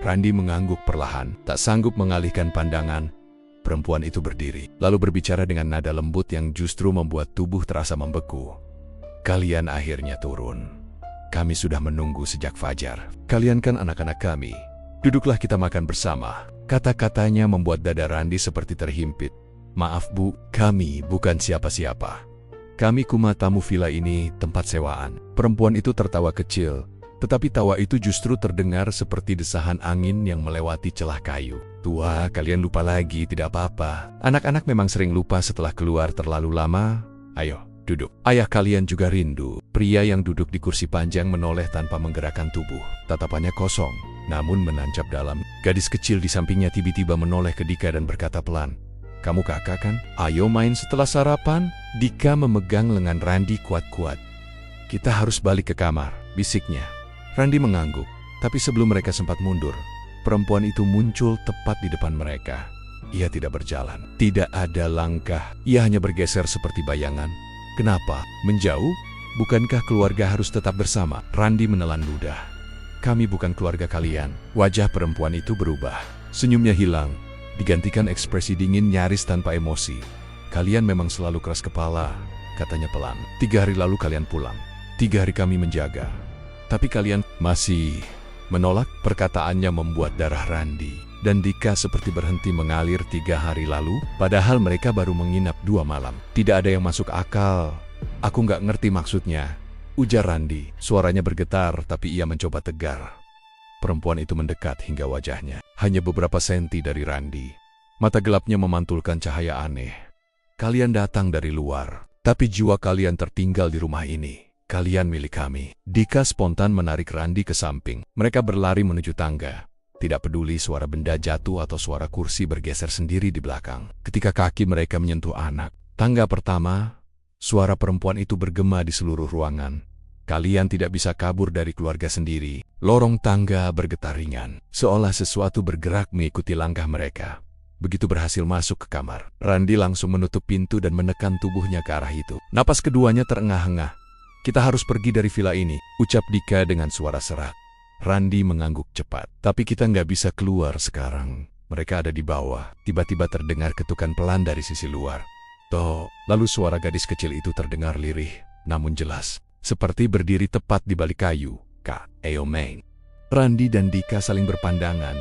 Randi mengangguk perlahan, tak sanggup mengalihkan pandangan. Perempuan itu berdiri, lalu berbicara dengan nada lembut yang justru membuat tubuh terasa membeku. "Kalian akhirnya turun. Kami sudah menunggu sejak fajar. Kalian kan anak-anak kami. Duduklah kita makan bersama." Kata-katanya membuat dada Randi seperti terhimpit. "Maaf Bu, kami bukan siapa-siapa. Kami kuma tamu villa ini, tempat sewaan." Perempuan itu tertawa kecil, tetapi tawa itu justru terdengar seperti desahan angin yang melewati celah kayu. "Tua, kalian lupa lagi, tidak apa-apa. Anak-anak memang sering lupa setelah keluar terlalu lama. Ayo, duduk. Ayah kalian juga rindu." Pria yang duduk di kursi panjang menoleh tanpa menggerakkan tubuh. Tatapannya kosong, namun menancap dalam. Gadis kecil di sampingnya tiba-tiba menoleh ke Dika dan berkata pelan, "Kamu kakak kan? Ayo main setelah sarapan." Dika memegang lengan Randi kuat-kuat. "Kita harus balik ke kamar," bisiknya. Randi mengangguk, tapi sebelum mereka sempat mundur, perempuan itu muncul tepat di depan mereka. Ia tidak berjalan, tidak ada langkah, ia hanya bergeser seperti bayangan. "Kenapa? Menjauh? Bukankah keluarga harus tetap bersama?" Randi menelan ludah. "Kami bukan keluarga kalian." Wajah perempuan itu berubah, senyumnya hilang, digantikan ekspresi dingin nyaris tanpa emosi. "Kalian memang selalu keras kepala," katanya pelan. 3 hari lalu kalian pulang. 3 hari kami menjaga. Tapi kalian masih menolak." Perkataannya membuat darah Randi dan Dika seperti berhenti mengalir. 3 hari lalu, padahal mereka baru menginap 2 malam. "Tidak ada yang masuk akal. Aku nggak ngerti maksudnya," ujar Randi. Suaranya bergetar, tapi ia mencoba tegar. Perempuan itu mendekat hingga wajahnya. Hanya beberapa senti dari Randi. Mata gelapnya memantulkan cahaya aneh. Kalian datang dari luar, tapi jiwa kalian tertinggal di rumah ini. Kalian milik kami. Dika spontan menarik Randi ke samping. Mereka berlari menuju tangga. Tidak peduli suara benda jatuh atau suara kursi bergeser sendiri di belakang. Ketika kaki mereka menyentuh anak. Tangga pertama, suara perempuan itu bergema di seluruh ruangan. Kalian tidak bisa kabur dari keluarga sendiri. Lorong tangga bergetar ringan, seolah sesuatu bergerak mengikuti langkah mereka. Begitu berhasil masuk ke kamar, Randi langsung menutup pintu dan menekan tubuhnya ke arah itu. Napas keduanya terengah-engah. Kita harus pergi dari villa ini, ucap Dika dengan suara serak. Randi mengangguk cepat. Tapi kita nggak bisa keluar sekarang. Mereka ada di bawah. Tiba-tiba terdengar ketukan pelan dari sisi luar. Toh, lalu suara gadis kecil itu terdengar lirih, namun jelas. Seperti berdiri tepat di balik kayu. Kak Eomain. Randi dan Dika saling berpandangan.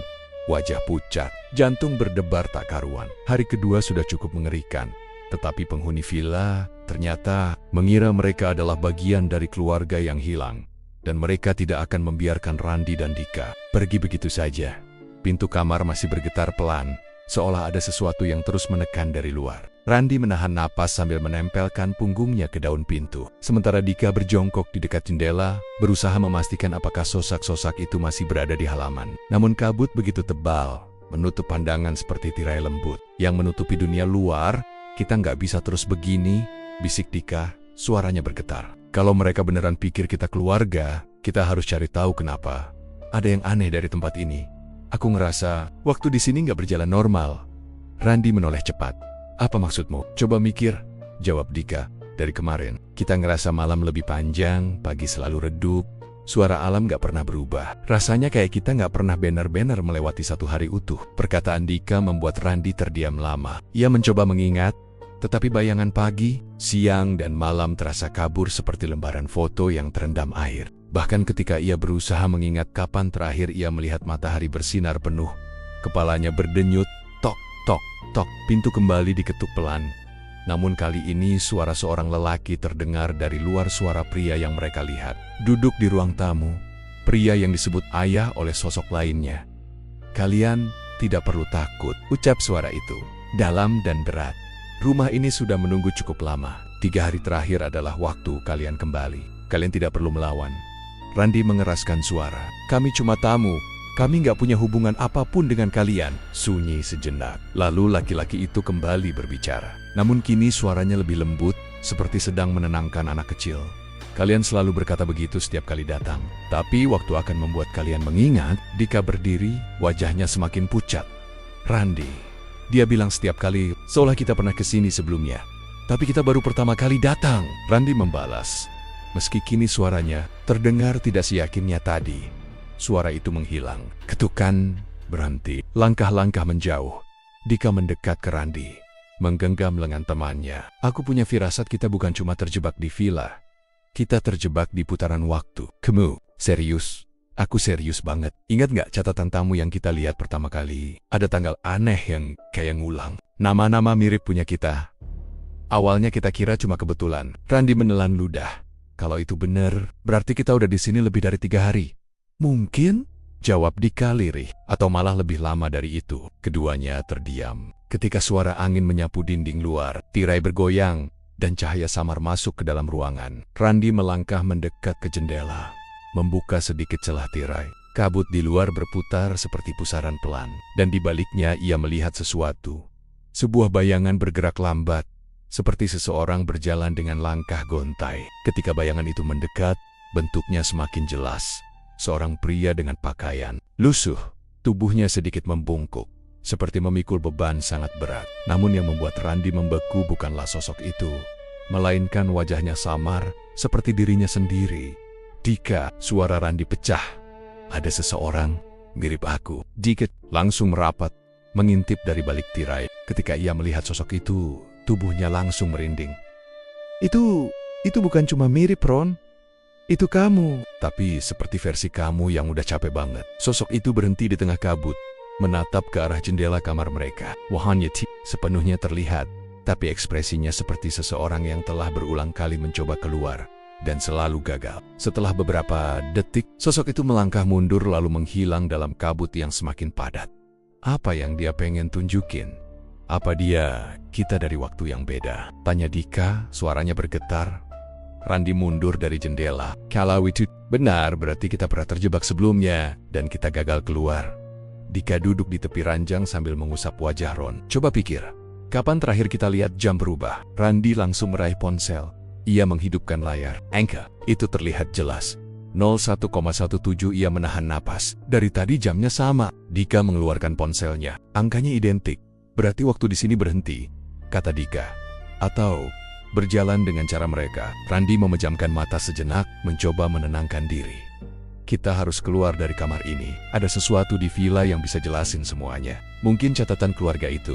Wajah pucat, jantung berdebar tak karuan. Hari kedua sudah cukup mengerikan. Tetapi penghuni villa ternyata mengira mereka adalah bagian dari keluarga yang hilang. Dan mereka tidak akan membiarkan Randi dan Dika pergi begitu saja. Pintu kamar masih bergetar pelan, seolah ada sesuatu yang terus menekan dari luar. Randi menahan napas sambil menempelkan punggungnya ke daun pintu. Sementara Dika berjongkok di dekat jendela, berusaha memastikan apakah sosak-sosak itu masih berada di halaman. Namun kabut begitu tebal, menutup pandangan seperti tirai lembut yang menutupi dunia luar. Kita nggak bisa terus begini, bisik Dika, suaranya bergetar. Kalau mereka beneran pikir kita keluarga, kita harus cari tahu kenapa. Ada yang aneh dari tempat ini. Aku ngerasa waktu di sini nggak berjalan normal. Randi menoleh cepat. Apa maksudmu? Coba mikir, jawab Dika. Dari kemarin, kita ngerasa malam lebih panjang, pagi selalu redup, suara alam gak pernah berubah. Rasanya kayak kita gak pernah benar-benar melewati satu hari utuh. Perkataan Dika membuat Randi terdiam lama. Ia mencoba mengingat, tetapi bayangan pagi, siang, dan malam terasa kabur seperti lembaran foto yang terendam air. Bahkan ketika ia berusaha mengingat kapan terakhir ia melihat matahari bersinar penuh, kepalanya berdenyut. Tok, tok, pintu kembali diketuk pelan. Namun kali ini suara seorang lelaki terdengar dari luar suara pria yang mereka lihat. Duduk di ruang tamu, pria yang disebut ayah oleh sosok lainnya. Kalian tidak perlu takut, ucap suara itu, dalam dan berat. Rumah ini sudah menunggu cukup lama. 3 hari terakhir adalah waktu kalian kembali. Kalian tidak perlu melawan. Randi mengeraskan suara. Kami cuma tamu. Kami nggak punya hubungan apapun dengan kalian. Sunyi sejenak. Lalu laki-laki itu kembali berbicara. Namun kini suaranya lebih lembut, seperti sedang menenangkan anak kecil. Kalian selalu berkata begitu setiap kali datang. Tapi waktu akan membuat kalian mengingat. Dika berdiri, wajahnya semakin pucat. Randi. Dia bilang setiap kali, seolah kita pernah kesini sebelumnya. Tapi kita baru pertama kali datang. Randi membalas. Meski kini suaranya terdengar tidak seyakinnya tadi. Suara itu menghilang. Ketukan berhenti. Langkah-langkah menjauh. Dika mendekat ke Randi, menggenggam lengan temannya. Aku punya firasat kita bukan cuma terjebak di villa. Kita terjebak di putaran waktu. Kamu serius? Aku serius banget. Ingat nggak catatan tamu yang kita lihat pertama kali? Ada tanggal aneh yang kayak ngulang. Nama-nama mirip punya kita. Awalnya kita kira cuma kebetulan. Randi menelan ludah. Kalau itu benar, berarti kita udah di sini lebih dari 3 hari. Mungkin, jawab Dika lirih, atau malah lebih lama dari itu. Keduanya terdiam. Ketika suara angin menyapu dinding luar, tirai bergoyang, dan cahaya samar masuk ke dalam ruangan. Randi melangkah mendekat ke jendela, membuka sedikit celah tirai. Kabut di luar berputar seperti pusaran pelan, dan di baliknya ia melihat sesuatu. Sebuah bayangan bergerak lambat, seperti seseorang berjalan dengan langkah gontai. Ketika bayangan itu mendekat, bentuknya semakin jelas. Seorang pria dengan pakaian lusuh, tubuhnya sedikit membungkuk, seperti memikul beban sangat berat. Namun yang membuat Randi membeku bukanlah sosok itu, melainkan wajahnya samar, seperti dirinya sendiri. Dika, suara Randi pecah. Ada seseorang mirip aku. Dika langsung merapat, mengintip dari balik tirai. Ketika ia melihat sosok itu, tubuhnya langsung merinding. Itu bukan cuma mirip, Ron. Itu kamu. Tapi seperti versi kamu yang udah capek banget. Sosok itu berhenti di tengah kabut, menatap ke arah jendela kamar mereka. Wajahnya sepenuhnya terlihat, tapi ekspresinya seperti seseorang yang telah berulang kali mencoba keluar, dan selalu gagal. Setelah beberapa detik, sosok itu melangkah mundur lalu menghilang dalam kabut yang semakin padat. Apa yang dia pengen tunjukin? Apa dia kita dari waktu yang beda? Tanya Dika, suaranya bergetar. Randi mundur dari jendela. Kalau itu benar, berarti kita pernah terjebak sebelumnya dan kita gagal keluar. Dika duduk di tepi ranjang sambil mengusap wajah Ron. Coba pikir, kapan terakhir kita lihat jam berubah? Randi langsung meraih ponsel. Ia menghidupkan layar. Angka itu terlihat jelas. 01,17. Ia menahan napas. Dari tadi jamnya sama. Dika mengeluarkan ponselnya. Angkanya identik. Berarti waktu di sini berhenti, kata Dika. Atau berjalan dengan cara mereka. Randi memejamkan mata sejenak, mencoba menenangkan diri. Kita harus keluar dari kamar ini. Ada sesuatu di villa yang bisa jelasin semuanya. Mungkin catatan keluarga itu.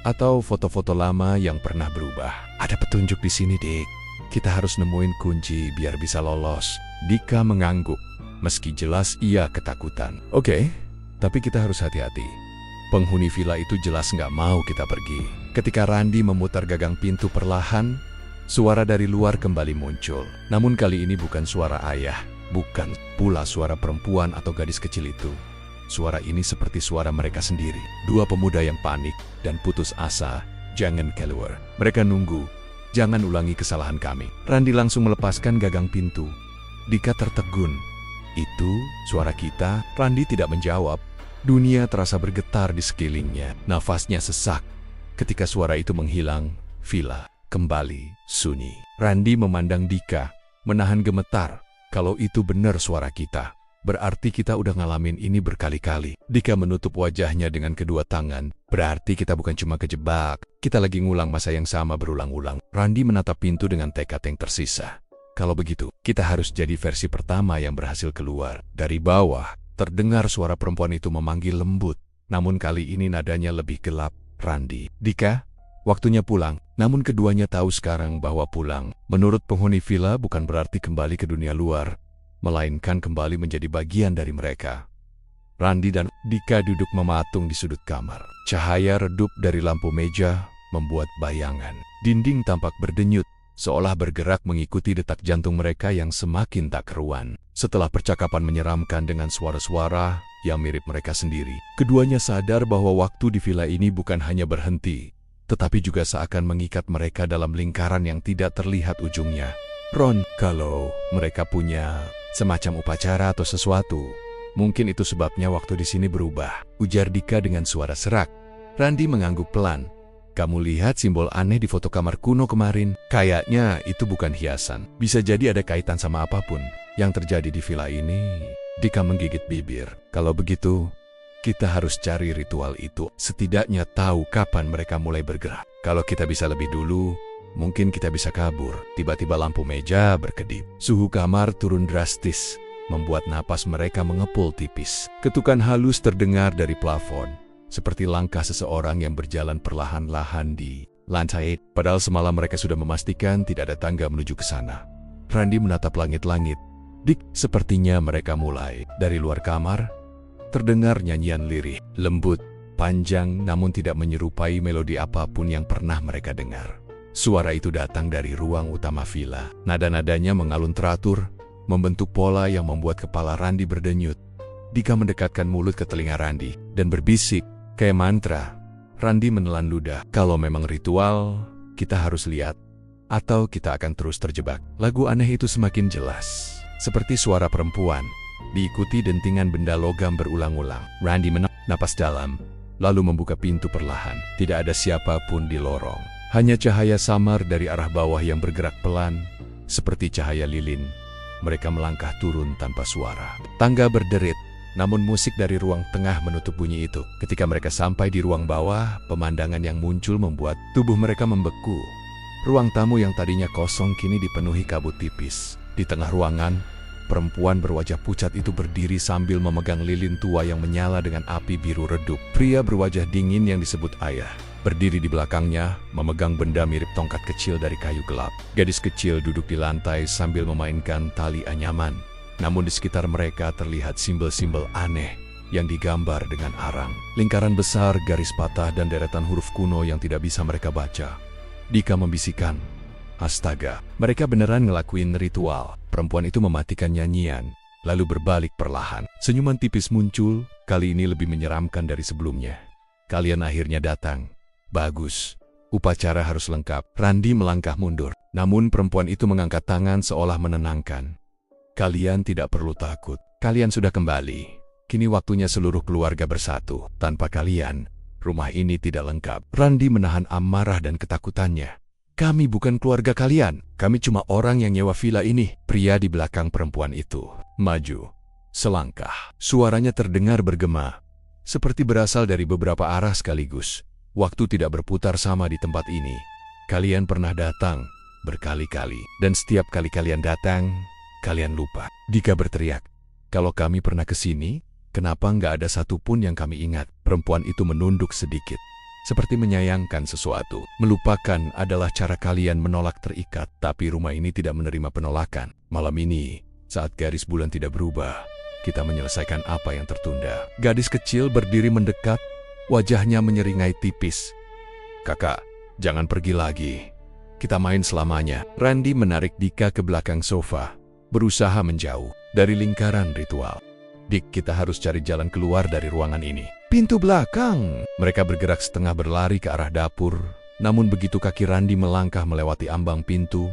Atau foto-foto lama yang pernah berubah. Ada petunjuk di sini, Dik. Kita harus nemuin kunci biar bisa lolos. Dika mengangguk, meski jelas ia ketakutan. Oke, tapi kita harus hati-hati. Penghuni villa itu jelas nggak mau kita pergi. Ketika Randi memutar gagang pintu perlahan, suara dari luar kembali muncul. Namun kali ini bukan suara ayah, bukan pula suara perempuan atau gadis kecil itu. Suara ini seperti suara mereka sendiri. Dua pemuda yang panik dan putus asa. Jangan keluar. Mereka nunggu. Jangan ulangi kesalahan kami. Randi langsung melepaskan gagang pintu. Dika tertegun. Itu suara kita? Randi tidak menjawab. Dunia terasa bergetar di sekelilingnya. Nafasnya sesak. Ketika suara itu menghilang, villa kembali sunyi. Randi memandang Dika, menahan gemetar. Kalau itu benar suara kita, berarti kita udah ngalamin ini berkali-kali. Dika menutup wajahnya dengan kedua tangan. Berarti kita bukan cuma kejebak. Kita lagi ngulang masa yang sama berulang-ulang. Randi menatap pintu dengan tekad yang tersisa. Kalau begitu, kita harus jadi versi pertama yang berhasil keluar. Dari bawah, terdengar suara perempuan itu memanggil lembut. Namun kali ini nadanya lebih gelap. Randi, Dika, waktunya pulang. Namun keduanya tahu sekarang bahwa pulang, menurut penghuni villa, bukan berarti kembali ke dunia luar, melainkan kembali menjadi bagian dari mereka. Randi dan Dika duduk mematung di sudut kamar. Cahaya redup dari lampu meja membuat bayangan. Dinding tampak berdenyut, seolah bergerak mengikuti detak jantung mereka yang semakin tak keruan. Setelah percakapan menyeramkan dengan suara-suara yang mirip mereka sendiri, keduanya sadar bahwa waktu di villa ini bukan hanya berhenti, tetapi juga seakan mengikat mereka dalam lingkaran yang tidak terlihat ujungnya. Ron, kalau mereka punya semacam upacara atau sesuatu, mungkin itu sebabnya waktu di sini berubah, ujar Dika dengan suara serak. Randi mengangguk pelan. Kamu lihat simbol aneh di foto kamar kuno kemarin? Kayaknya itu bukan hiasan. Bisa jadi ada kaitan sama apapun yang terjadi di villa ini. Dika menggigit bibir. Kalau begitu, kita harus cari ritual itu. Setidaknya tahu kapan mereka mulai bergerak. Kalau kita bisa lebih dulu, mungkin kita bisa kabur. Tiba-tiba lampu meja berkedip. Suhu kamar turun drastis, membuat napas mereka mengepul tipis. Ketukan halus terdengar dari plafon, seperti langkah seseorang yang berjalan perlahan-lahan di lantai. Padahal semalam mereka sudah memastikan tidak ada tangga menuju ke sana. Randi menatap langit-langit. Dik, sepertinya mereka mulai. Dari luar kamar, terdengar nyanyian lirih, lembut, panjang, namun tidak menyerupai melodi apapun yang pernah mereka dengar. Suara itu datang dari ruang utama villa. Nada-nadanya mengalun teratur, membentuk pola yang membuat kepala Randi berdenyut. Dika mendekatkan mulut ke telinga Randi dan berbisik, kayak mantra. Randi menelan ludah. Kalau memang ritual, kita harus lihat, atau kita akan terus terjebak. Lagu aneh itu semakin jelas, seperti suara perempuan, diikuti dentingan benda logam berulang-ulang. Randi napas dalam, lalu membuka pintu perlahan. Tidak ada siapapun di lorong. Hanya cahaya samar dari arah bawah yang bergerak pelan, seperti cahaya lilin. Mereka melangkah turun tanpa suara. Tangga berderit, namun musik dari ruang tengah menutup bunyi itu. Ketika mereka sampai di ruang bawah, pemandangan yang muncul membuat tubuh mereka membeku. Ruang tamu yang tadinya kosong kini dipenuhi kabut tipis. Di tengah ruangan, perempuan berwajah pucat itu berdiri sambil memegang lilin tua yang menyala dengan api biru redup. Pria berwajah dingin yang disebut ayah berdiri di belakangnya, memegang benda mirip tongkat kecil dari kayu gelap. Gadis kecil duduk di lantai sambil memainkan tali anyaman. Namun di sekitar mereka terlihat simbol-simbol aneh yang digambar dengan arang. Lingkaran besar, garis patah, dan deretan huruf kuno yang tidak bisa mereka baca. Dika membisikkan, Astaga, mereka beneran ngelakuin ritual. Perempuan itu mematikan nyanyian, lalu berbalik perlahan. Senyuman tipis muncul, kali ini lebih menyeramkan dari sebelumnya. Kalian akhirnya datang. Bagus. Upacara harus lengkap. Randy melangkah mundur. Namun perempuan itu mengangkat tangan seolah menenangkan. Kalian tidak perlu takut. Kalian sudah kembali. Kini waktunya seluruh keluarga bersatu. Tanpa kalian, rumah ini tidak lengkap. Randy menahan amarah dan ketakutannya. Kami bukan keluarga kalian. Kami cuma orang yang nyewa villa ini. Pria di belakang perempuan itu maju. Selangkah. Suaranya terdengar bergema. Seperti berasal dari beberapa arah sekaligus. Waktu tidak berputar sama di tempat ini. Kalian pernah datang berkali-kali. Dan setiap kali kalian datang, kalian lupa. Dika berteriak. Kalau kami pernah ke sini, kenapa nggak ada satupun yang kami ingat? Perempuan itu menunduk sedikit. Seperti menyayangkan sesuatu. Melupakan adalah cara kalian menolak terikat. Tapi rumah ini tidak menerima penolakan. Malam ini, saat garis bulan tidak berubah, kita menyelesaikan apa yang tertunda. Gadis kecil berdiri mendekat. Wajahnya menyeringai tipis. Kakak, jangan pergi lagi. Kita main selamanya. Randy menarik Dika ke belakang sofa. Berusaha menjauh dari lingkaran ritual. Dik, kita harus cari jalan keluar dari ruangan ini. Pintu belakang. Mereka bergerak setengah berlari ke arah dapur. Namun begitu kaki Randy melangkah melewati ambang pintu,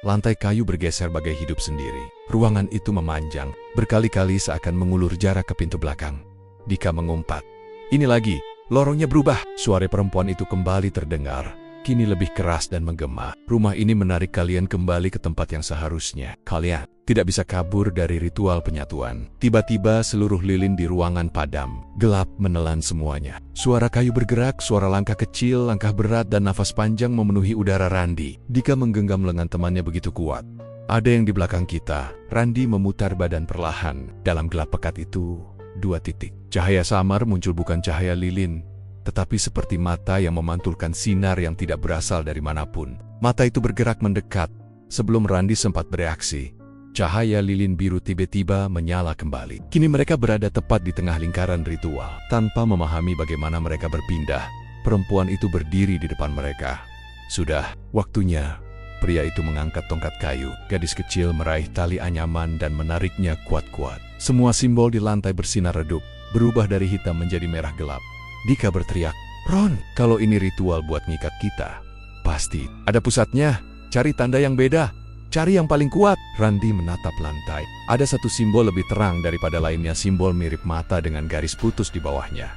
lantai kayu bergeser bagai hidup sendiri. Ruangan itu memanjang, berkali-kali seakan mengulur jarak ke pintu belakang. Dika mengumpat. Ini lagi, lorongnya berubah. Suara perempuan itu kembali terdengar. Kini lebih keras dan menggema. Rumah ini menarik kalian kembali ke tempat yang seharusnya. Kalian tidak bisa kabur dari ritual penyatuan. Tiba-tiba seluruh lilin di ruangan padam. Gelap menelan semuanya. Suara kayu bergerak, suara langkah kecil, langkah berat, dan nafas panjang memenuhi udara Randy. Dika menggenggam lengan temannya begitu kuat. Ada yang di belakang kita. Randy memutar badan perlahan. Dalam gelap pekat itu, 2 titik. Cahaya samar muncul, bukan cahaya lilin, tetapi seperti mata yang memantulkan sinar yang tidak berasal dari manapun. Mata itu bergerak mendekat. Sebelum Randy sempat bereaksi, cahaya lilin biru tiba-tiba menyala kembali. Kini mereka berada tepat di tengah lingkaran ritual. Tanpa memahami bagaimana mereka berpindah, perempuan itu berdiri di depan mereka. Sudah, waktunya. Pria itu mengangkat tongkat kayu. Gadis kecil meraih tali anyaman dan menariknya kuat-kuat. Semua simbol di lantai bersinar redup, berubah dari hitam menjadi merah gelap. Dika berteriak, Ron, kalau ini ritual buat ngikat kita, pasti ada pusatnya. Cari tanda yang beda, cari yang paling kuat. Randy menatap lantai. Ada satu simbol lebih terang daripada lainnya, simbol mirip mata dengan garis putus di bawahnya.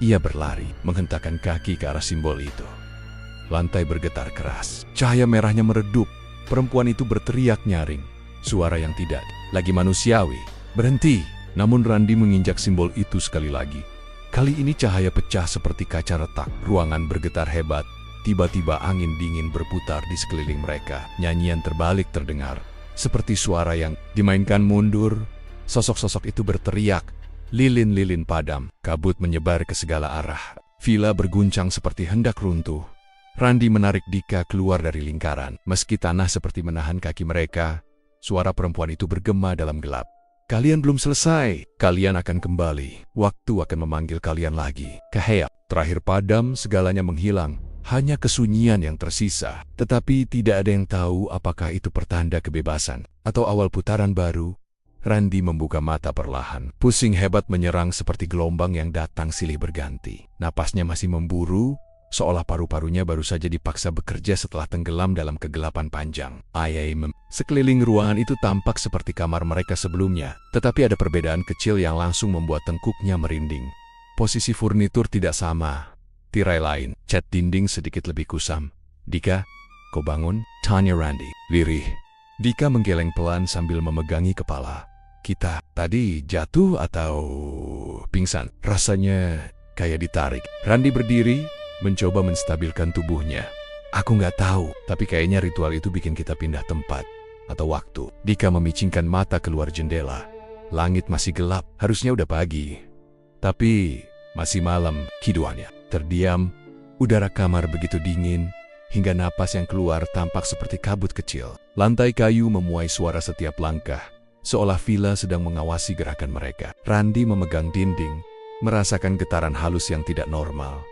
Ia berlari, menghentakkan kaki ke arah simbol itu. Lantai bergetar keras, cahaya merahnya meredup. Perempuan itu berteriak nyaring, suara yang tidak lagi manusiawi. Berhenti. Namun Randy menginjak simbol itu sekali lagi. Kali ini cahaya pecah seperti kaca retak. Ruangan bergetar hebat. Tiba-tiba angin dingin berputar di sekeliling mereka. Nyanyian terbalik terdengar. Seperti suara yang dimainkan mundur. Sosok-sosok itu berteriak. Lilin-lilin padam. Kabut menyebar ke segala arah. Villa berguncang seperti hendak runtuh. Randy menarik Dika keluar dari lingkaran. Meski tanah seperti menahan kaki mereka, suara perempuan itu bergema dalam gelap. Kalian belum selesai. Kalian akan kembali. Waktu akan memanggil kalian lagi. Keheap. Terakhir padam, segalanya menghilang. Hanya kesunyian yang tersisa. Tetapi tidak ada yang tahu apakah itu pertanda kebebasan atau awal putaran baru. Randy membuka mata perlahan. Pusing hebat menyerang seperti gelombang yang datang silih berganti. Napasnya masih memburu, seolah paru-parunya baru saja dipaksa bekerja setelah tenggelam dalam kegelapan panjang. Sekeliling ruangan itu tampak seperti kamar mereka sebelumnya, tetapi ada perbedaan kecil yang langsung membuat tengkuknya merinding. Posisi furnitur tidak sama. Tirai lain, cat dinding sedikit lebih kusam. Dika, kau bangun? Tanya Randy. Lirih. Dika menggeleng pelan sambil memegangi kepala. Kita tadi jatuh atau pingsan? Rasanya kayak ditarik. Randy berdiri, mencoba menstabilkan tubuhnya. Aku nggak tahu, tapi kayaknya ritual itu bikin kita pindah tempat atau waktu. Dika memicingkan mata keluar jendela. Langit masih gelap, harusnya udah pagi. Tapi masih malam, kiduannya. Terdiam, udara kamar begitu dingin, hingga napas yang keluar tampak seperti kabut kecil. Lantai kayu memuai suara setiap langkah, seolah villa sedang mengawasi gerakan mereka. Randy memegang dinding, merasakan getaran halus yang tidak normal.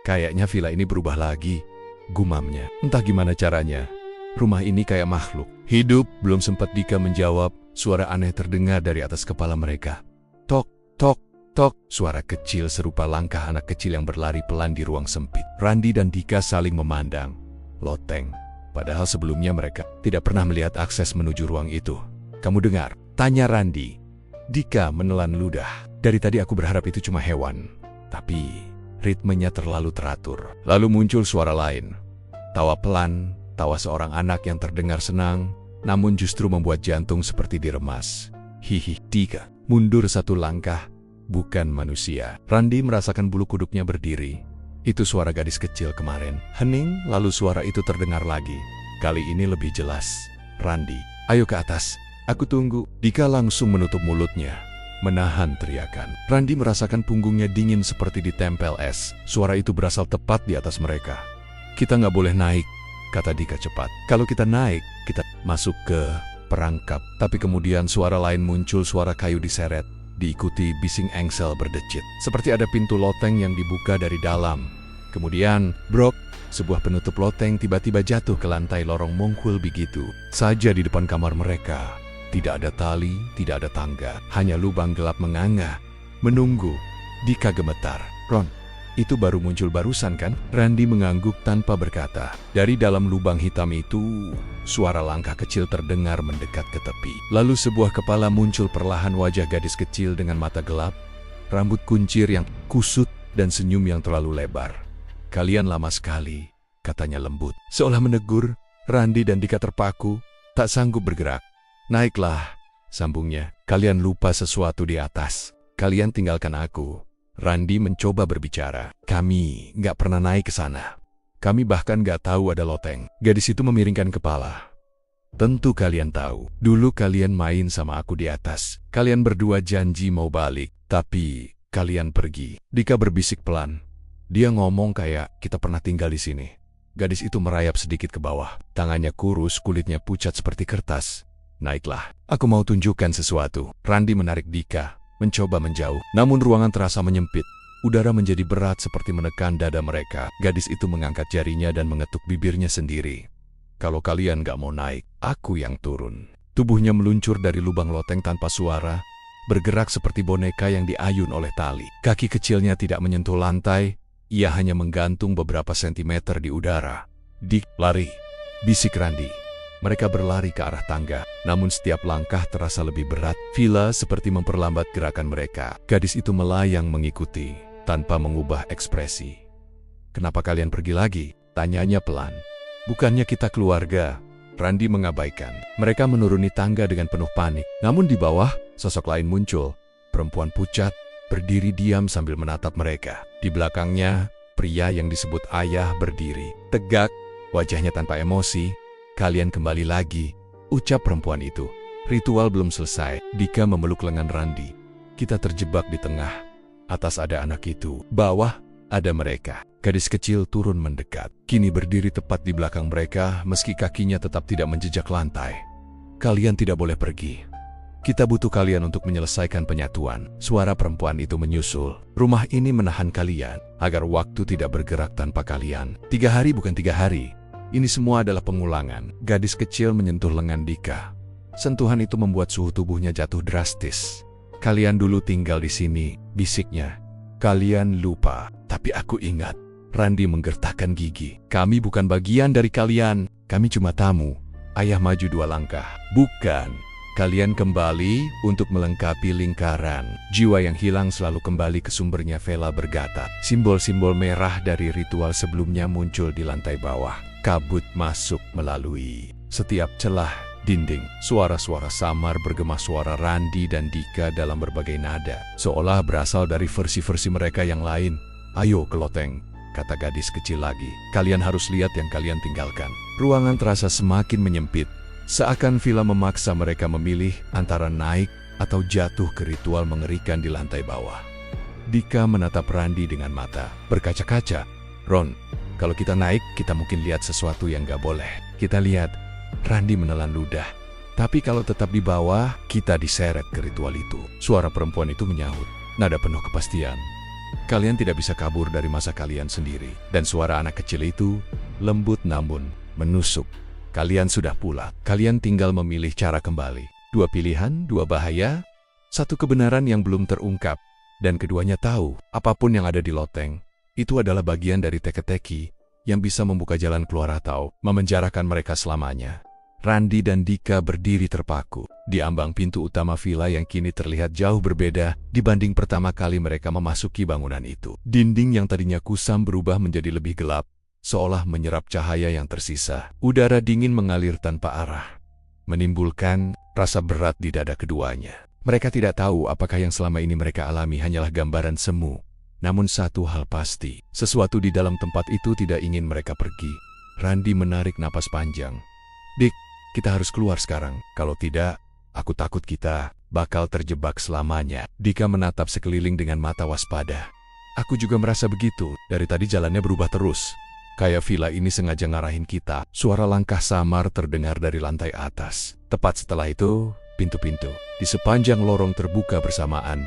Kayaknya villa ini berubah lagi, gumamnya. Entah gimana caranya, Rumah ini kayak makhluk hidup. Belum sempat Dika menjawab, suara aneh terdengar dari atas kepala mereka. Tok, tok, tok. Suara kecil serupa langkah anak kecil yang berlari pelan di ruang sempit. Randi dan Dika saling memandang. Loteng. Padahal sebelumnya mereka tidak pernah melihat akses menuju ruang itu. Kamu dengar? Tanya Randi. Dika menelan ludah. Dari tadi aku berharap itu cuma hewan. Tapi ritmenya terlalu teratur. Lalu muncul suara lain. Tawa pelan, tawa seorang anak yang terdengar senang, namun justru membuat jantung seperti diremas. Hihi. Dika mundur satu langkah. Bukan manusia. Randi merasakan bulu kuduknya berdiri. Itu suara gadis kecil kemarin. Hening, lalu suara itu terdengar lagi. Kali ini lebih jelas. Randi, ayo ke atas. Aku tunggu. Dika langsung menutup mulutnya, menahan teriakan. Randi merasakan punggungnya dingin seperti ditempel es. Suara itu berasal tepat di atas mereka. Kita nggak boleh naik, kata Dika cepat. Kalau kita naik, kita masuk ke perangkap. Tapi kemudian suara lain muncul, suara kayu diseret, diikuti bising engsel berdecit. Seperti ada pintu loteng yang dibuka dari dalam. Kemudian, brok, sebuah penutup loteng tiba-tiba jatuh ke lantai lorong mongkul begitu saja di depan kamar mereka. Tidak ada tali, tidak ada tangga, hanya lubang gelap menganga, menunggu. Dika gemetar. Ron, itu baru muncul barusan kan? Randi mengangguk tanpa berkata. Dari dalam lubang hitam itu, suara langkah kecil terdengar mendekat ke tepi. Lalu sebuah kepala muncul perlahan, wajah gadis kecil dengan mata gelap, rambut kuncir yang kusut, dan senyum yang terlalu lebar. Kalian lama sekali, katanya lembut. Seolah menegur, Randi dan Dika terpaku, tak sanggup bergerak. Naiklah, sambungnya. Kalian lupa sesuatu di atas. Kalian tinggalkan aku. Randi mencoba berbicara. Kami nggak pernah naik ke sana. Kami bahkan nggak tahu ada loteng. Gadis itu memiringkan kepala. Tentu kalian tahu. Dulu kalian main sama aku di atas. Kalian berdua janji mau balik. Tapi kalian pergi. Dika berbisik pelan. Dia ngomong kayak kita pernah tinggal di sini. Gadis itu merayap sedikit ke bawah. Tangannya kurus, kulitnya pucat seperti kertas. Naiklah, aku mau tunjukkan sesuatu. Randi menarik Dika, mencoba menjauh. Namun ruangan terasa menyempit. Udara menjadi berat seperti menekan dada mereka. Gadis itu mengangkat jarinya dan mengetuk bibirnya sendiri. Kalau kalian gak mau naik, aku yang turun. Tubuhnya meluncur dari lubang loteng tanpa suara, bergerak seperti boneka yang diayun oleh tali. Kaki kecilnya tidak menyentuh lantai, ia hanya menggantung beberapa sentimeter di udara. Dik, lari, bisik Randi. Mereka berlari ke arah tangga, namun setiap langkah terasa lebih berat. Villa seperti memperlambat gerakan mereka. Gadis itu melayang mengikuti, tanpa mengubah ekspresi. Kenapa kalian pergi lagi? Tanyanya pelan. Bukannya kita keluarga? Randi mengabaikan. Mereka menuruni tangga dengan penuh panik. Namun di bawah, sosok lain muncul. Perempuan pucat, berdiri diam sambil menatap mereka. Di belakangnya, pria yang disebut ayah berdiri. Tegak, wajahnya tanpa emosi. Kalian kembali lagi, ucap perempuan itu. Ritual belum selesai. Dika memeluk lengan Randi. Kita terjebak di tengah. Atas ada anak itu, bawah ada mereka. Gadis kecil turun mendekat. Kini berdiri tepat di belakang mereka, meski kakinya tetap tidak menjejak lantai. Kalian tidak boleh pergi. Kita butuh kalian untuk menyelesaikan penyatuan. Suara perempuan itu menyusul. Rumah ini menahan kalian, agar waktu tidak bergerak tanpa kalian. 3 hari bukan 3 hari. Ini semua adalah pengulangan. Gadis kecil menyentuh lengan Dika. Sentuhan itu membuat suhu tubuhnya jatuh drastis. Kalian dulu tinggal di sini, bisiknya. Kalian lupa, tapi aku ingat. Randi menggertakkan gigi. Kami bukan bagian dari kalian. Kami cuma tamu. Ayah maju 2 langkah. Bukan. Kalian kembali untuk melengkapi lingkaran. Jiwa yang hilang selalu kembali ke sumbernya, Vela berkata. Simbol-simbol merah dari ritual sebelumnya muncul di lantai bawah. Kabut masuk melalui setiap celah dinding. Suara-suara samar bergema, suara Randi dan Dika dalam berbagai nada, seolah berasal dari versi-versi mereka yang lain. Ayo ke loteng, kata gadis kecil lagi. Kalian harus lihat yang kalian tinggalkan. Ruangan terasa semakin menyempit. Seakan Villa memaksa mereka memilih antara naik atau jatuh ke ritual mengerikan di lantai bawah. Dika menatap Randi dengan mata berkaca-kaca. Ron, kalau kita naik, kita mungkin lihat sesuatu yang gak boleh. Kita lihat. Randi menelan ludah. Tapi kalau tetap di bawah, kita diseret ke ritual itu. Suara perempuan itu menyahut, nada penuh kepastian. Kalian tidak bisa kabur dari masa kalian sendiri. Dan suara anak kecil itu, lembut namun menusuk. Kalian sudah pulang. Kalian tinggal memilih cara kembali. 2 pilihan, 2 bahaya, 1 kebenaran yang belum terungkap, dan keduanya tahu apapun yang ada di loteng. Itu adalah bagian dari teka-teki yang bisa membuka jalan keluar atau memenjarakan mereka selamanya. Randi dan Dika berdiri terpaku di ambang pintu utama villa yang kini terlihat jauh berbeda dibanding pertama kali mereka memasuki bangunan itu. Dinding yang tadinya kusam berubah menjadi lebih gelap, seolah menyerap cahaya yang tersisa. Udara dingin mengalir tanpa arah, menimbulkan rasa berat di dada keduanya. Mereka tidak tahu apakah yang selama ini mereka alami hanyalah gambaran semu. Namun satu hal pasti, sesuatu di dalam tempat itu tidak ingin mereka pergi. Randi menarik napas panjang. Dik, kita harus keluar sekarang. Kalau tidak, aku takut kita bakal terjebak selamanya. Dika menatap sekeliling dengan mata waspada. Aku juga merasa begitu. Dari tadi jalannya berubah terus. Kayak villa ini sengaja ngarahin kita. Suara langkah samar terdengar dari lantai atas. Tepat setelah itu, pintu-pintu di sepanjang lorong terbuka bersamaan,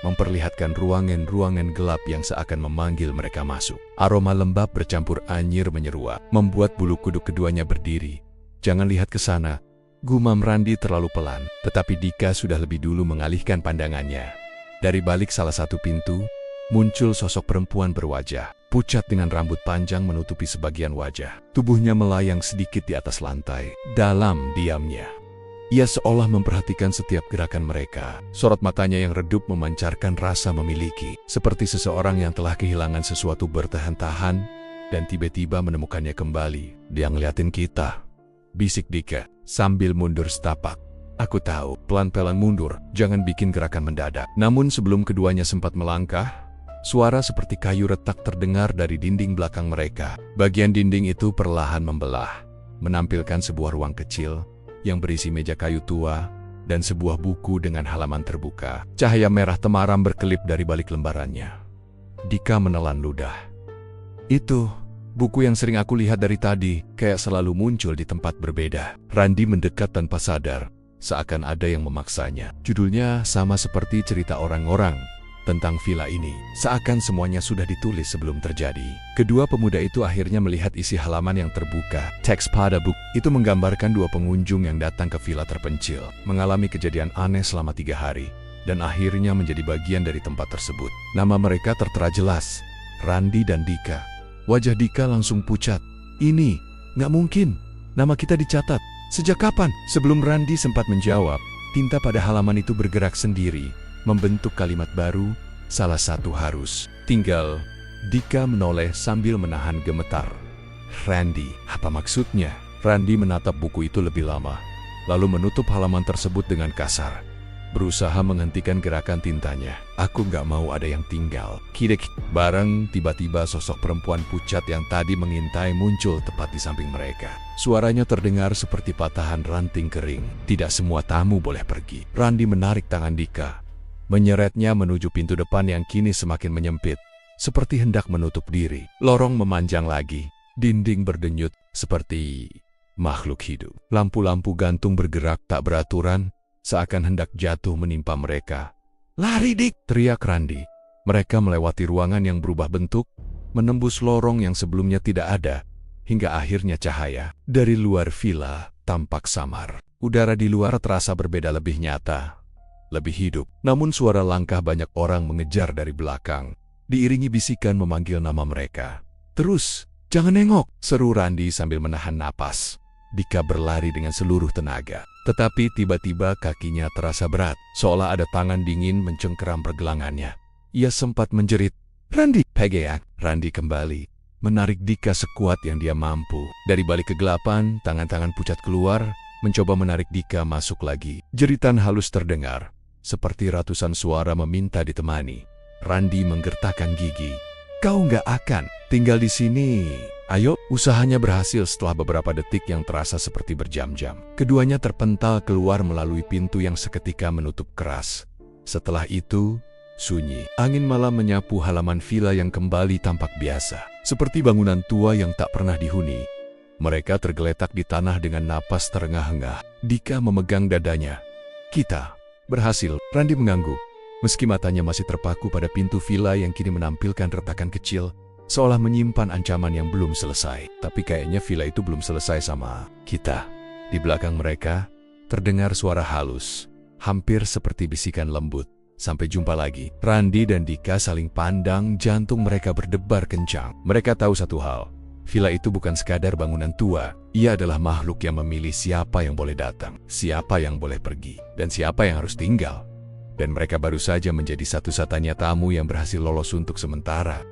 memperlihatkan ruangan-ruangan gelap yang seakan memanggil mereka masuk. Aroma lembab bercampur anyir menyeruak, membuat bulu kuduk keduanya berdiri. Jangan lihat ke sana, gumam Randi terlalu pelan, tetapi Dika sudah lebih dulu mengalihkan pandangannya. Dari balik salah satu pintu, muncul sosok perempuan berwajah pucat dengan rambut panjang menutupi sebagian wajah. Tubuhnya melayang sedikit di atas lantai. Dalam diamnya, ia seolah memperhatikan setiap gerakan mereka. Sorot matanya yang redup memancarkan rasa memiliki, seperti seseorang yang telah kehilangan sesuatu bertahan-tahan dan tiba-tiba menemukannya kembali. Dia ngeliatin kita, bisik Dika sambil mundur setapak. Aku tahu, pelan-pelan mundur, jangan bikin gerakan mendadak. Namun sebelum keduanya sempat melangkah, suara seperti kayu retak terdengar dari dinding belakang mereka. Bagian dinding itu perlahan membelah, menampilkan sebuah ruang kecil yang berisi meja kayu tua dan sebuah buku dengan halaman terbuka. Cahaya merah temaram berkelip dari balik lembarannya. Dika menelan ludah. Itu buku yang sering aku lihat dari tadi, kayak selalu muncul di tempat berbeda. Randi mendekat tanpa sadar, seakan ada yang memaksanya. Judulnya sama seperti cerita orang-orang tentang villa ini, seakan semuanya sudah ditulis sebelum terjadi. Kedua pemuda itu akhirnya melihat isi halaman yang terbuka. Teks pada buku itu menggambarkan 2 pengunjung yang datang ke villa terpencil, mengalami kejadian aneh selama 3 hari, dan akhirnya menjadi bagian dari tempat tersebut. Nama mereka tertera jelas, Randi dan Dika. Wajah Dika langsung pucat. Ini, nggak mungkin. Nama kita dicatat. Sejak kapan? Sebelum Randi sempat menjawab, tinta pada halaman itu bergerak sendiri, membentuk kalimat baru, salah satu harus. Tinggal. Dika menoleh sambil menahan gemetar. Randi, apa maksudnya? Randi menatap buku itu lebih lama, lalu menutup halaman tersebut dengan kasar, berusaha menghentikan gerakan tintanya. Aku nggak mau ada yang tinggal. Kidek. Bareng tiba-tiba sosok perempuan pucat yang tadi mengintai muncul tepat di samping mereka. Suaranya terdengar seperti patahan ranting kering. Tidak semua tamu boleh pergi. Randi menarik tangan Dika, menyeretnya menuju pintu depan yang kini semakin menyempit, seperti hendak menutup diri. Lorong memanjang lagi, dinding berdenyut seperti makhluk hidup. Lampu-lampu gantung bergerak tak beraturan, seakan hendak jatuh menimpa mereka. Lari Dik! Teriak Randi. Mereka melewati ruangan yang berubah bentuk, menembus lorong yang sebelumnya tidak ada, hingga akhirnya cahaya dari luar villa tampak samar. Udara di luar terasa berbeda, lebih nyata, lebih hidup. Namun suara langkah banyak orang mengejar dari belakang, diiringi bisikan memanggil nama mereka. Terus, jangan nengok, seru Randi sambil menahan napas. Dika berlari dengan seluruh tenaga, tetapi tiba-tiba kakinya terasa berat, seolah ada tangan dingin mencengkeram pergelangannya. Ia sempat menjerit, Randi, pegeak. Randi kembali menarik Dika sekuat yang dia mampu. Dari balik kegelapan, tangan-tangan pucat keluar, mencoba menarik Dika masuk lagi. Jeritan halus terdengar, seperti ratusan suara meminta ditemani. Randi menggertakkan gigi. Kau nggak akan tinggal di sini. Ayo, usahanya berhasil setelah beberapa detik yang terasa seperti berjam-jam. Keduanya terpental keluar melalui pintu yang seketika menutup keras. Setelah itu, sunyi. Angin malam menyapu halaman villa yang kembali tampak biasa, seperti bangunan tua yang tak pernah dihuni. Mereka tergeletak di tanah dengan napas terengah-engah. Dika memegang dadanya. Kita berhasil, Randi mengangguk, meski matanya masih terpaku pada pintu villa yang kini menampilkan retakan kecil seolah menyimpan ancaman yang belum selesai. Tapi kayaknya villa itu belum selesai sama kita. Di belakang mereka, terdengar suara halus, hampir seperti bisikan lembut. Sampai jumpa lagi. Randi dan Dika saling pandang, jantung mereka berdebar kencang. Mereka tahu satu hal, villa itu bukan sekadar bangunan tua. Ia adalah makhluk yang memilih siapa yang boleh datang, siapa yang boleh pergi, dan siapa yang harus tinggal. Dan mereka baru saja menjadi satu-satunya tamu yang berhasil lolos untuk sementara.